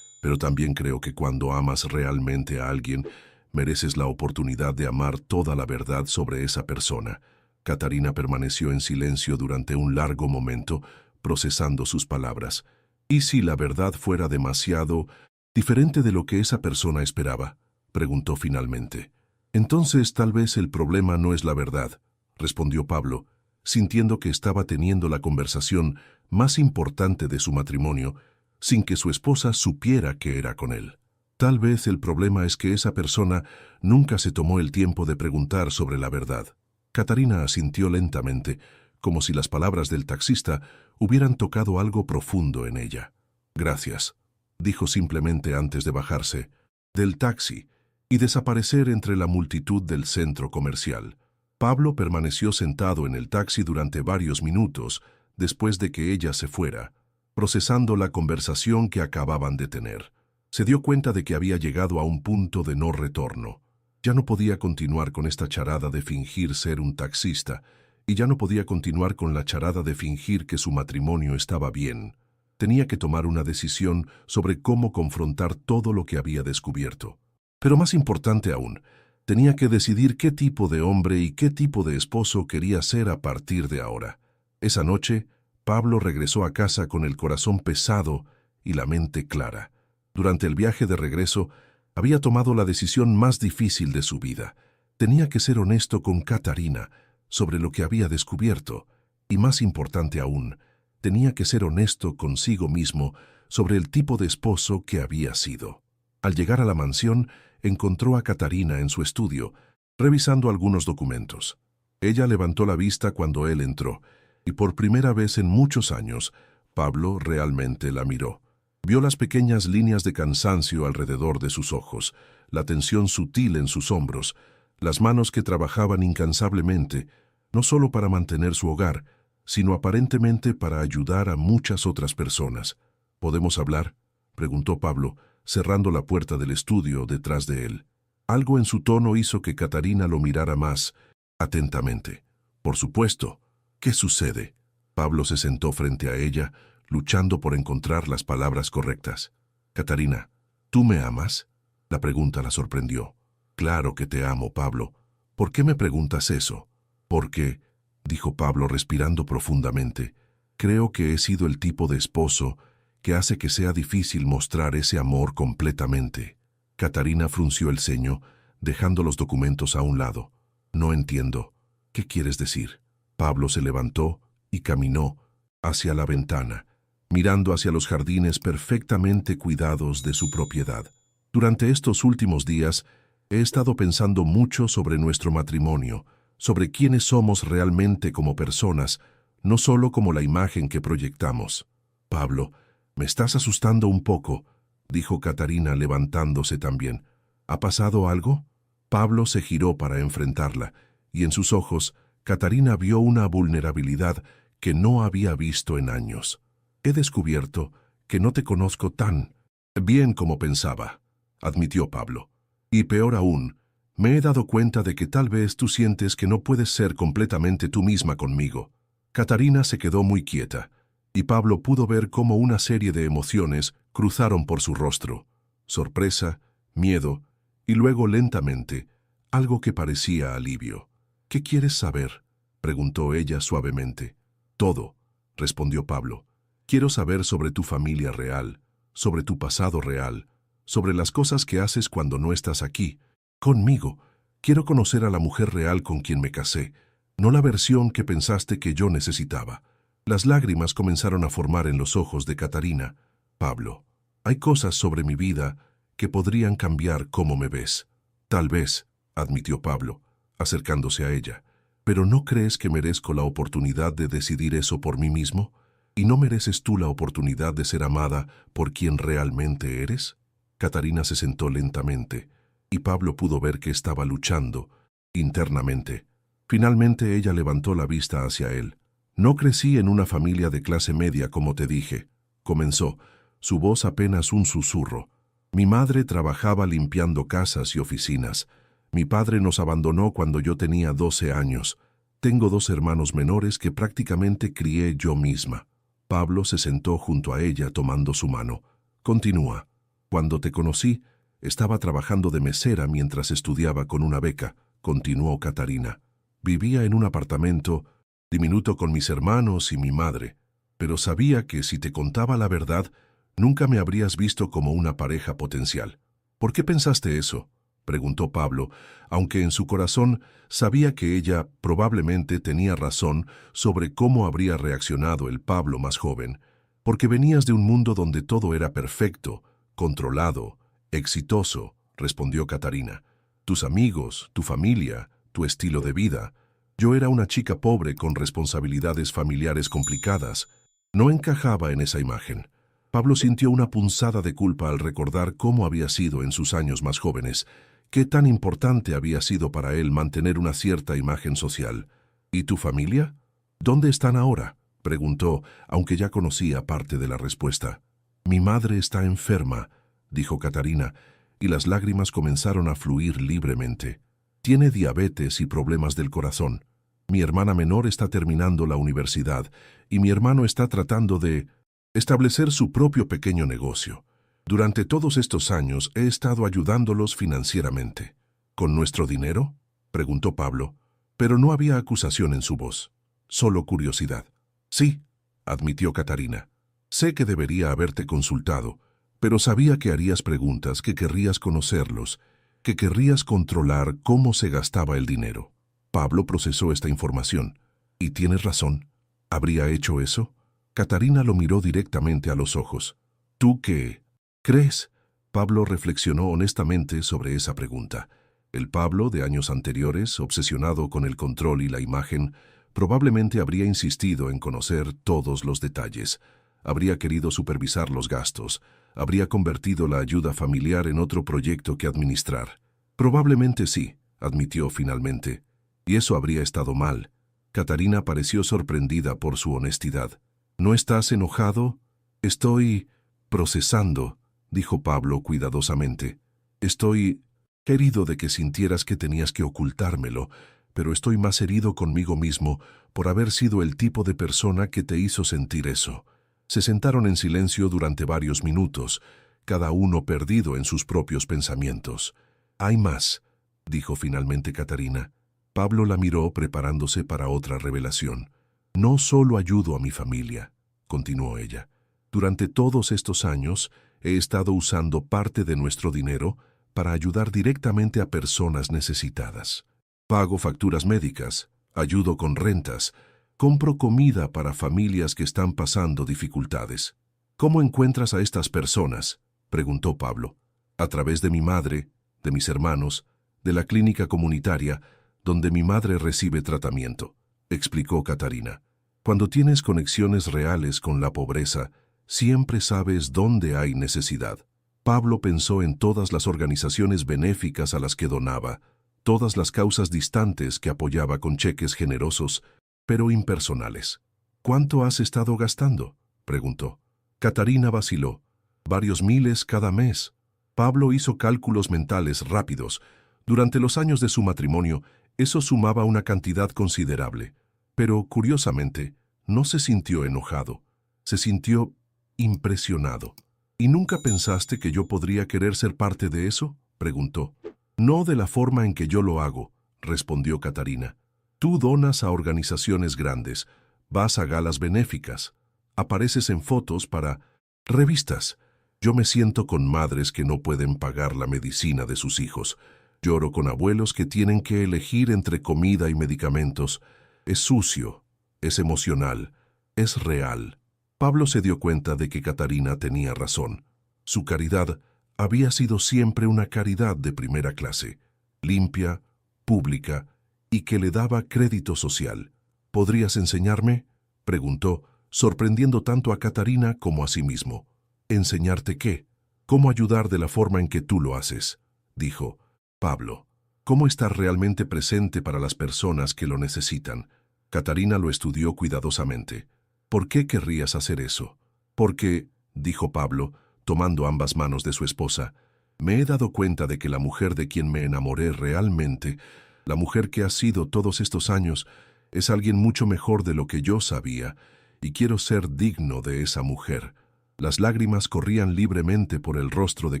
Pero también creo que cuando amas realmente a alguien, mereces la oportunidad de amar toda la verdad sobre esa persona. Catarina permaneció en silencio durante un largo momento, procesando sus palabras. ¿Y si la verdad fuera demasiado diferente de lo que esa persona esperaba?, preguntó finalmente. Entonces tal vez el problema no es la verdad, respondió Pablo, sintiendo que estaba teniendo la conversación más importante de su matrimonio, sin que su esposa supiera que era con él. Tal vez el problema es que esa persona nunca se tomó el tiempo de preguntar sobre la verdad. Catarina asintió lentamente, como si las palabras del taxista hubieran tocado algo profundo en ella. Gracias, dijo simplemente antes de bajarse del taxi y desaparecer entre la multitud del centro comercial. Pablo permaneció sentado en el taxi durante varios minutos después de que ella se fuera, procesando la conversación que acababan de tener. Se dio cuenta de que había llegado a un punto de no retorno. Ya no podía continuar con esta charada de fingir ser un taxista, y ya no podía continuar con la charada de fingir que su matrimonio estaba bien. Tenía que tomar una decisión sobre cómo confrontar todo lo que había descubierto. Pero más importante aún, tenía que decidir qué tipo de hombre y qué tipo de esposo quería ser a partir de ahora. Esa noche, Pablo regresó a casa con el corazón pesado y la mente clara. Durante el viaje de regreso, había tomado la decisión más difícil de su vida. Tenía que ser honesto con Catarina sobre lo que había descubierto, y más importante aún, tenía que ser honesto consigo mismo sobre el tipo de esposo que había sido. Al llegar a la mansión, encontró a Catarina en su estudio, revisando algunos documentos. Ella levantó la vista cuando él entró, y por primera vez en muchos años, Pablo realmente la miró. Vio las pequeñas líneas de cansancio alrededor de sus ojos, la tensión sutil en sus hombros, las manos que trabajaban incansablemente, no solo para mantener su hogar, sino aparentemente para ayudar a muchas otras personas. ¿Podemos hablar?, preguntó Pablo, cerrando la puerta del estudio detrás de él. Algo en su tono hizo que Catarina lo mirara más atentamente. Por supuesto. ¿Qué sucede? Pablo se sentó frente a ella, luchando por encontrar las palabras correctas. Catarina, ¿tú me amas? La pregunta la sorprendió. Claro que te amo, Pablo. ¿Por qué me preguntas eso? Porque, dijo Pablo respirando profundamente, creo que he sido el tipo de esposo que hace que sea difícil mostrar ese amor completamente. Catarina frunció el ceño, dejando los documentos a un lado. No entiendo. ¿Qué quieres decir? Pablo se levantó y caminó hacia la ventana, mirando hacia los jardines perfectamente cuidados de su propiedad. Durante estos últimos días he estado pensando mucho sobre nuestro matrimonio, sobre quiénes somos realmente como personas, no solo como la imagen que proyectamos. Pablo, me estás asustando un poco, dijo Catarina levantándose también. ¿Ha pasado algo? Pablo se giró para enfrentarla, y en sus ojos, Catarina vio una vulnerabilidad que no había visto en años. He descubierto que no te conozco tan bien como pensaba, admitió Pablo. Y peor aún, me he dado cuenta de que tal vez tú sientes que no puedes ser completamente tú misma conmigo. Catarina se quedó muy quieta, y Pablo pudo ver cómo una serie de emociones cruzaron por su rostro. Sorpresa, miedo, y luego lentamente, algo que parecía alivio. ¿Qué quieres saber?, preguntó ella suavemente. Todo, respondió Pablo. Quiero saber sobre tu familia real, sobre tu pasado real, sobre las cosas que haces cuando no estás aquí, conmigo. Quiero conocer a la mujer real con quien me casé, no la versión que pensaste que yo necesitaba. Las lágrimas comenzaron a formar en los ojos de Catarina. Pablo, hay cosas sobre mi vida que podrían cambiar cómo me ves. Tal vez, admitió Pablo, acercándose a ella. ¿Pero no crees que merezco la oportunidad de decidir eso por mí mismo? ¿Y no mereces tú la oportunidad de ser amada por quien realmente eres? Catarina se sentó lentamente, y Pablo pudo ver que estaba luchando internamente. Finalmente ella levantó la vista hacia él. No crecí en una familia de clase media, como te dije, comenzó, su voz apenas un susurro. Mi madre trabajaba limpiando casas y oficinas. Mi padre nos abandonó cuando yo tenía 12 años. Tengo 2 hermanos menores que prácticamente crié yo misma. Pablo se sentó junto a ella tomando su mano. Continúa. Cuando te conocí, estaba trabajando de mesera mientras estudiaba con una beca, continuó Catarina. Vivía en un apartamento diminuto con mis hermanos y mi madre, pero sabía que si te contaba la verdad, nunca me habrías visto como una pareja potencial. ¿Por qué pensaste eso?, preguntó Pablo, aunque en su corazón sabía que ella probablemente tenía razón sobre cómo habría reaccionado el Pablo más joven, porque venías de un mundo donde todo era perfecto, controlado, exitoso, respondió Catarina. Tus amigos, tu familia, tu estilo de vida. Yo era una chica pobre con responsabilidades familiares complicadas. No encajaba en esa imagen. Pablo sintió una punzada de culpa al recordar cómo había sido en sus años más jóvenes, qué tan importante había sido para él mantener una cierta imagen social. ¿Y tu familia? ¿Dónde están ahora?, preguntó, aunque ya conocía parte de la respuesta. Mi madre está enferma, dijo Catarina, y las lágrimas comenzaron a fluir libremente. Tiene diabetes y problemas del corazón. Mi hermana menor está terminando la universidad, y mi hermano está tratando de establecer su propio pequeño negocio. Durante todos estos años he estado ayudándolos financieramente. ¿Con nuestro dinero?, preguntó Pablo, pero no había acusación en su voz, solo curiosidad. Sí, admitió Catarina. Sé que debería haberte consultado, pero sabía que harías preguntas, que querrías conocerlos, que querrías controlar cómo se gastaba el dinero. Pablo procesó esta información. Y tienes razón. ¿Habría hecho eso? Catarina lo miró directamente a los ojos. ¿Tú qué crees? Pablo reflexionó honestamente sobre esa pregunta. El Pablo de años anteriores, obsesionado con el control y la imagen, probablemente habría insistido en conocer todos los detalles. Habría querido supervisar los gastos. Habría convertido la ayuda familiar en otro proyecto que administrar. Probablemente sí, admitió finalmente. Y eso habría estado mal. Catarina pareció sorprendida por su honestidad. ¿No estás enojado? Estoy procesando, dijo Pablo cuidadosamente. Estoy herido de que sintieras que tenías que ocultármelo, pero estoy más herido conmigo mismo por haber sido el tipo de persona que te hizo sentir eso. Se sentaron en silencio durante varios minutos, cada uno perdido en sus propios pensamientos. «Hay más», dijo finalmente Catarina. Pablo la miró preparándose para otra revelación. «No solo ayudo a mi familia», continuó ella. «Durante todos estos años he estado usando parte de nuestro dinero para ayudar directamente a personas necesitadas. Pago facturas médicas, ayudo con rentas, compro comida para familias que están pasando dificultades». «¿Cómo encuentras a estas personas?», preguntó Pablo. «A través de mi madre, de mis hermanos, de la clínica comunitaria, donde mi madre recibe tratamiento», explicó Catarina. «Cuando tienes conexiones reales con la pobreza, siempre sabes dónde hay necesidad». Pablo pensó en todas las organizaciones benéficas a las que donaba, todas las causas distantes que apoyaba con cheques generosos, pero impersonales. «¿Cuánto has estado gastando?», preguntó. Catarina vaciló. «Varios miles cada mes». Pablo hizo cálculos mentales rápidos. Durante los años de su matrimonio, eso sumaba una cantidad considerable. Pero, curiosamente, no se sintió enojado. Se sintió impresionado. «¿Y nunca pensaste que yo podría querer ser parte de eso?», preguntó. «No de la forma en que yo lo hago», respondió Catarina. «Tú donas a organizaciones grandes, vas a galas benéficas, apareces en fotos para revistas. Yo me siento con madres que no pueden pagar la medicina de sus hijos. Lloro con abuelos que tienen que elegir entre comida y medicamentos. Es sucio, es emocional, es real». Pablo se dio cuenta de que Catarina tenía razón. Su caridad había sido siempre una caridad de primera clase, limpia, pública y que le daba crédito social. «¿Podrías enseñarme?», preguntó, sorprendiendo tanto a Catarina como a sí mismo. «¿Enseñarte qué? ¿Cómo ayudar de la forma en que tú lo haces?», dijo. «Pablo, ¿cómo estar realmente presente para las personas que lo necesitan?». Catarina lo estudió cuidadosamente. «¿Por qué querrías hacer eso?». «Porque», dijo Pablo, tomando ambas manos de su esposa, «me he dado cuenta de que la mujer de quien me enamoré realmente, la mujer que ha sido todos estos años, es alguien mucho mejor de lo que yo sabía, y quiero ser digno de esa mujer». Las lágrimas corrían libremente por el rostro de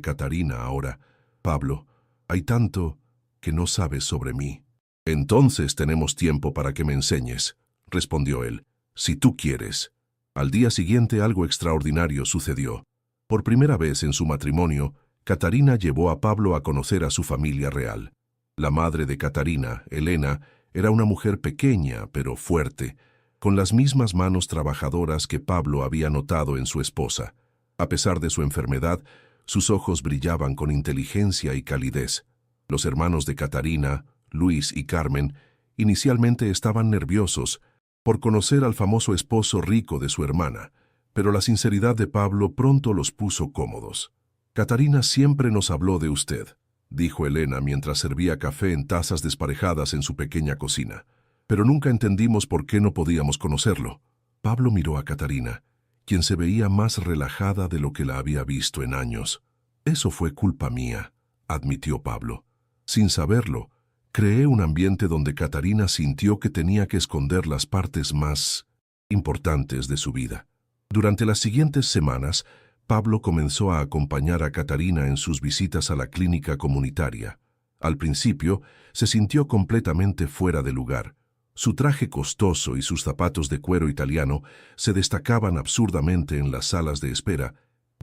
Catarina ahora. «Pablo, hay tanto que no sabes sobre mí». «Entonces tenemos tiempo para que me enseñes», respondió él. «Si tú quieres». Al día siguiente algo extraordinario sucedió. Por primera vez en su matrimonio, Catarina llevó a Pablo a conocer a su familia real. La madre de Catarina, Elena, era una mujer pequeña pero fuerte, con las mismas manos trabajadoras que Pablo había notado en su esposa. A pesar de su enfermedad, sus ojos brillaban con inteligencia y calidez. Los hermanos de Catarina, Luis y Carmen, inicialmente estaban nerviosos por conocer al famoso esposo rico de su hermana, pero la sinceridad de Pablo pronto los puso cómodos. «Catarina siempre nos habló de usted», dijo Elena mientras servía café en tazas desparejadas en su pequeña cocina. «Pero nunca entendimos por qué no podíamos conocerlo». Pablo miró a Catarina, quien se veía más relajada de lo que la había visto en años. «Eso fue culpa mía», admitió Pablo. «Sin saberlo, creé un ambiente donde Catarina sintió que tenía que esconder las partes más importantes de su vida». Durante las siguientes semanas, Pablo comenzó a acompañar a Catarina en sus visitas a la clínica comunitaria. Al principio, se sintió completamente fuera de lugar. Su traje costoso y sus zapatos de cuero italiano se destacaban absurdamente en las salas de espera,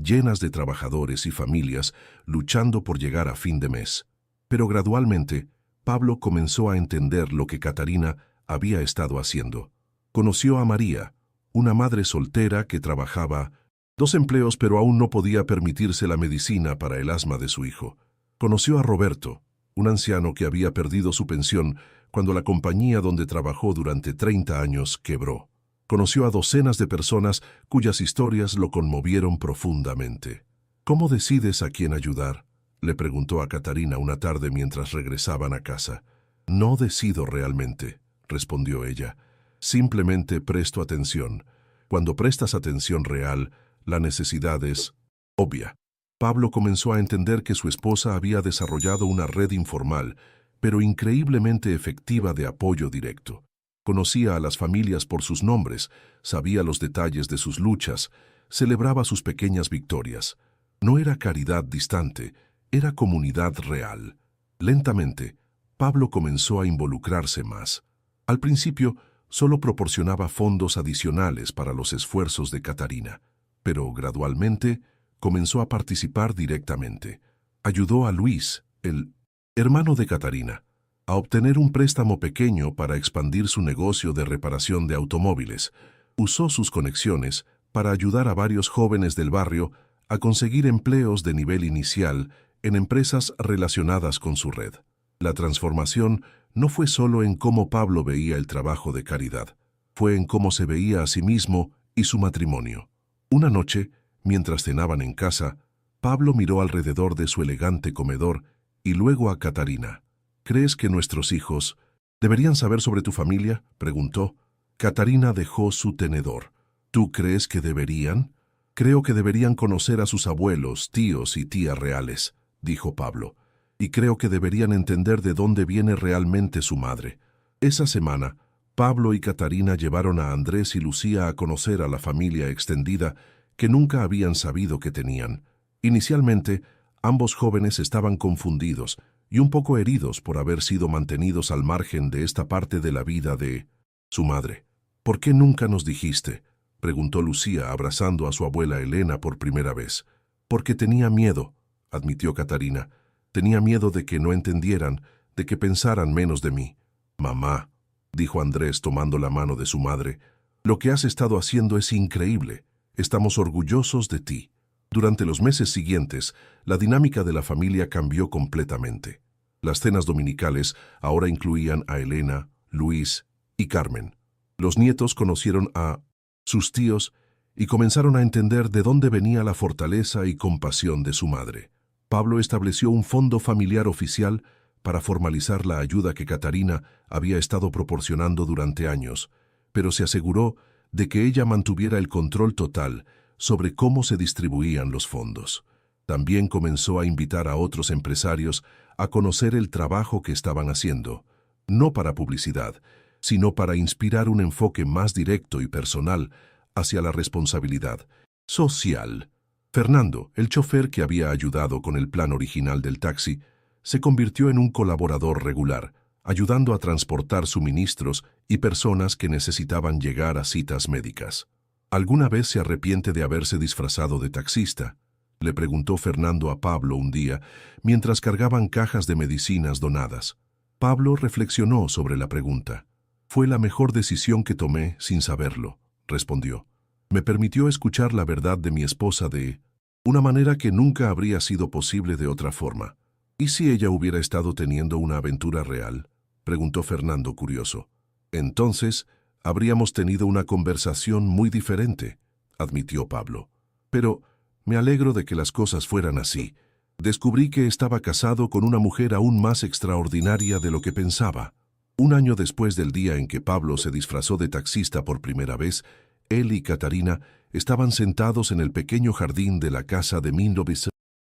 llenas de trabajadores y familias luchando por llegar a fin de mes. Pero gradualmente, Pablo comenzó a entender lo que Catarina había estado haciendo. Conoció a María, una madre soltera que trabajaba 2 empleos pero aún no podía permitirse la medicina para el asma de su hijo. Conoció a Roberto, un anciano que había perdido su pensión cuando la compañía donde trabajó durante 30 años quebró. Conoció a docenas de personas cuyas historias lo conmovieron profundamente. «¿Cómo decides a quién ayudar?», le preguntó a Catarina una tarde mientras regresaban a casa. «No decido realmente», respondió ella. «Simplemente presto atención. Cuando prestas atención real, la necesidad es obvia». Pablo comenzó a entender que su esposa había desarrollado una red informal, pero increíblemente efectiva de apoyo directo. Conocía a las familias por sus nombres, sabía los detalles de sus luchas, celebraba sus pequeñas victorias. No era caridad distante, era comunidad real. Lentamente, Pablo comenzó a involucrarse más. Al principio, solo proporcionaba fondos adicionales para los esfuerzos de Catarina, pero gradualmente comenzó a participar directamente. Ayudó a Luis, el hermano de Catarina, a obtener un préstamo pequeño para expandir su negocio de reparación de automóviles. Usó sus conexiones para ayudar a varios jóvenes del barrio a conseguir empleos de nivel inicial en empresas relacionadas con su red. La transformación no fue solo en cómo Pablo veía el trabajo de caridad, fue en cómo se veía a sí mismo y su matrimonio. Una noche, mientras cenaban en casa, Pablo miró alrededor de su elegante comedor y luego a Catarina. ¿Crees que nuestros hijos deberían saber sobre tu familia?, preguntó. Catarina dejó su tenedor. ¿Tú crees que deberían? Creo que deberían conocer a sus abuelos, tíos y tías reales, dijo Pablo. Y creo que deberían entender de dónde viene realmente su madre. Esa semana, Pablo y Catarina llevaron a Andrés y Lucía a conocer a la familia extendida que nunca habían sabido que tenían. Inicialmente, ambos jóvenes estaban confundidos y un poco heridos por haber sido mantenidos al margen de esta parte de la vida de su madre. ¿Por qué nunca nos dijiste?, preguntó Lucía, abrazando a su abuela Elena por primera vez. Porque tenía miedo, admitió Catarina. Tenía miedo de que no entendieran, de que pensaran menos de mí. Mamá, dijo Andrés tomando la mano de su madre, lo que has estado haciendo es increíble. Estamos orgullosos de ti. Durante los meses siguientes, la dinámica de la familia cambió completamente. Las cenas dominicales ahora incluían a Elena, Luis y Carmen. Los nietos conocieron a sus tíos y comenzaron a entender de dónde venía la fortaleza y compasión de su madre. Pablo estableció un fondo familiar oficial para formalizar la ayuda que Catarina había estado proporcionando durante años, pero se aseguró de que ella mantuviera el control total sobre cómo se distribuían los fondos. También comenzó a invitar a otros empresarios a conocer el trabajo que estaban haciendo, no para publicidad, sino para inspirar un enfoque más directo y personal hacia la responsabilidad social. Fernando, el chofer que había ayudado con el plan original del taxi, se convirtió en un colaborador regular, ayudando a transportar suministros y personas que necesitaban llegar a citas médicas. ¿Alguna vez se arrepiente de haberse disfrazado de taxista?, le preguntó Fernando a Pablo un día, mientras cargaban cajas de medicinas donadas. Pablo reflexionó sobre la pregunta. Fue la mejor decisión que tomé sin saberlo, respondió. Me permitió escuchar la verdad de mi esposa de una manera que nunca habría sido posible de otra forma. ¿Y si ella hubiera estado teniendo una aventura real?, preguntó Fernando curioso. Entonces, habríamos tenido una conversación muy diferente, admitió Pablo. Pero me alegro de que las cosas fueran así. Descubrí que estaba casado con una mujer aún más extraordinaria de lo que pensaba. Un año después del día en que Pablo se disfrazó de taxista por primera vez, él y Catarina estaban sentados en el pequeño jardín de la casa de Mindovis.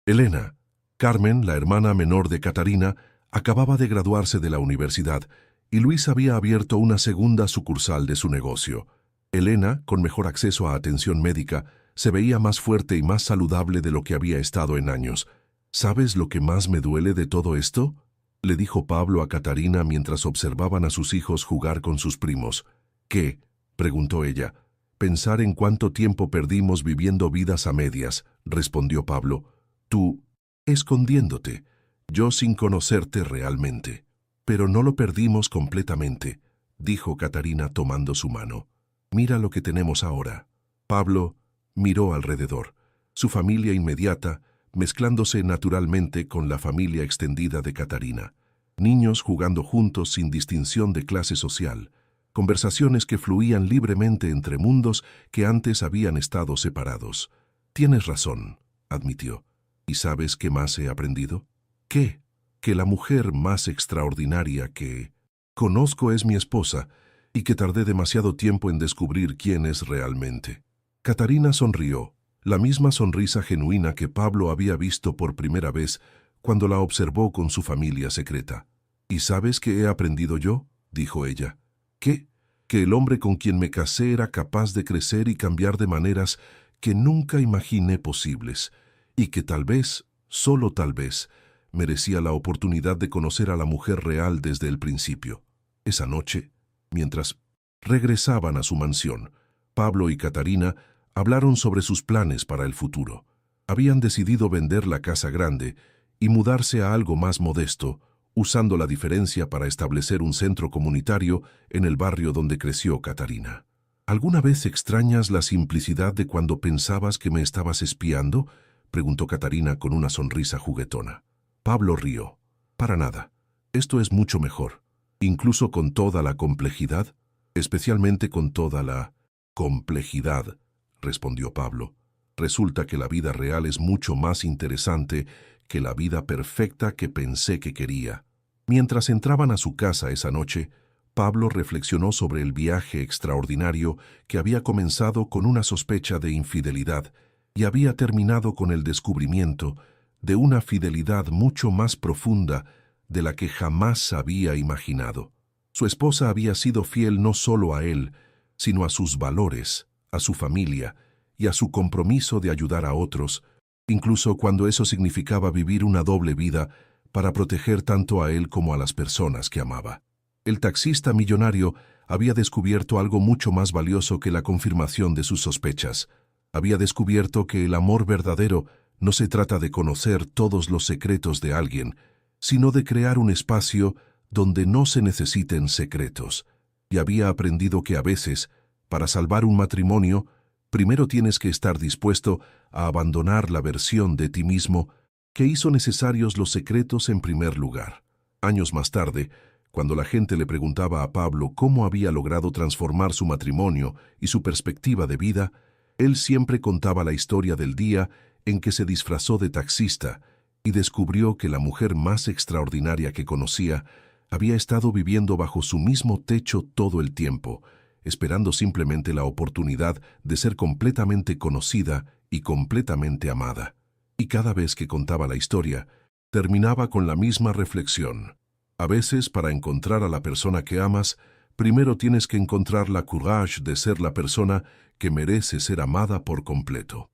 Elena, Carmen, la hermana menor de Catarina, acababa de graduarse de la universidad y Luis había abierto una segunda sucursal de su negocio. Elena, con mejor acceso a atención médica, se veía más fuerte y más saludable de lo que había estado en años. ¿Sabes lo que más me duele de todo esto?, le dijo Pablo a Catarina mientras observaban a sus hijos jugar con sus primos. ¿Qué?, preguntó ella. Pensar en cuánto tiempo perdimos viviendo vidas a medias, respondió Pablo. Tú, escondiéndote, yo sin conocerte realmente. Pero no lo perdimos completamente, dijo Catarina tomando su mano. Mira lo que tenemos ahora. Pablo miró alrededor. Su familia inmediata, mezclándose naturalmente con la familia extendida de Catarina. Niños jugando juntos sin distinción de clase social. Conversaciones que fluían libremente entre mundos que antes habían estado separados. Tienes razón, admitió. ¿Y sabes qué más he aprendido? ¿Qué? Que la mujer más extraordinaria que conozco es mi esposa y que tardé demasiado tiempo en descubrir quién es realmente. Catarina sonrió. la misma sonrisa genuina que Pablo había visto por primera vez cuando la observó con su familia secreta. ¿Y sabes qué he aprendido yo?, dijo ella. ¿Qué? Que el hombre con quien me casé era capaz de crecer y cambiar de maneras que nunca imaginé posibles, y que tal vez, solo tal vez, merecía la oportunidad de conocer a la mujer real desde el principio. Esa noche, mientras regresaban a su mansión, Pablo y Catarina hablaron sobre sus planes para el futuro. Habían decidido vender la casa grande y mudarse a algo más modesto, usando la diferencia para establecer un centro comunitario en el barrio donde creció Catarina. ¿Alguna vez extrañas la simplicidad de cuando pensabas que me estabas espiando?, preguntó Catarina con una sonrisa juguetona. Pablo rió. Para nada. Esto es mucho mejor. Incluso con toda la complejidad, especialmente con toda la complejidad, respondió Pablo. Resulta que la vida real es mucho más interesante que la vida perfecta que pensé que quería. Mientras entraban a su casa esa noche, Pablo reflexionó sobre el viaje extraordinario que había comenzado con una sospecha de infidelidad y había terminado con el descubrimiento de una fidelidad mucho más profunda de la que jamás había imaginado. Su esposa había sido fiel no solo a él, sino a sus valores, a su familia y a su compromiso de ayudar a otros, incluso cuando eso significaba vivir una doble vida para proteger tanto a él como a las personas que amaba. El taxista millonario había descubierto algo mucho más valioso que la confirmación de sus sospechas. Había descubierto que el amor verdadero no se trata de conocer todos los secretos de alguien, sino de crear un espacio donde no se necesiten secretos. Y había aprendido que a veces, para salvar un matrimonio, primero tienes que estar dispuesto a abandonar la versión de ti mismo que hizo necesarios los secretos en primer lugar. Años más tarde, cuando la gente le preguntaba a Pablo cómo había logrado transformar su matrimonio y su perspectiva de vida, él siempre contaba la historia del día en que se disfrazó de taxista y descubrió que la mujer más extraordinaria que conocía había estado viviendo bajo su mismo techo todo el tiempo, esperando simplemente la oportunidad de ser completamente conocida y completamente amada. Y cada vez que contaba la historia, terminaba con la misma reflexión. A veces, para encontrar a la persona que amas, primero tienes que encontrar la courage de ser la persona que merece ser amada por completo.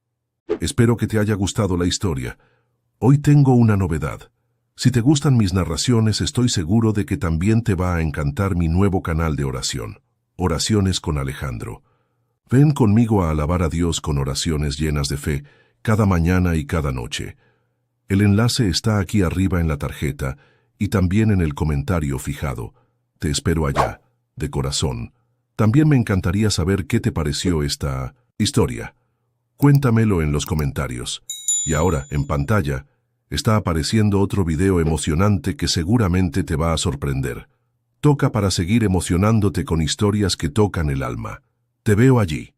Espero que te haya gustado la historia. Hoy tengo una novedad. Si te gustan mis narraciones, estoy seguro de que también te va a encantar mi nuevo canal de oración, Oraciones con Alejandro. Ven conmigo a alabar a Dios con oraciones llenas de fe, cada mañana y cada noche. El enlace está aquí arriba en la tarjeta y también en el comentario fijado. Te espero allá, de corazón. También me encantaría saber qué te pareció esta historia. Cuéntamelo en los comentarios. Y ahora, en pantalla, está apareciendo otro video emocionante que seguramente te va a sorprender. Toca para seguir emocionándote con historias que tocan el alma. Te veo allí.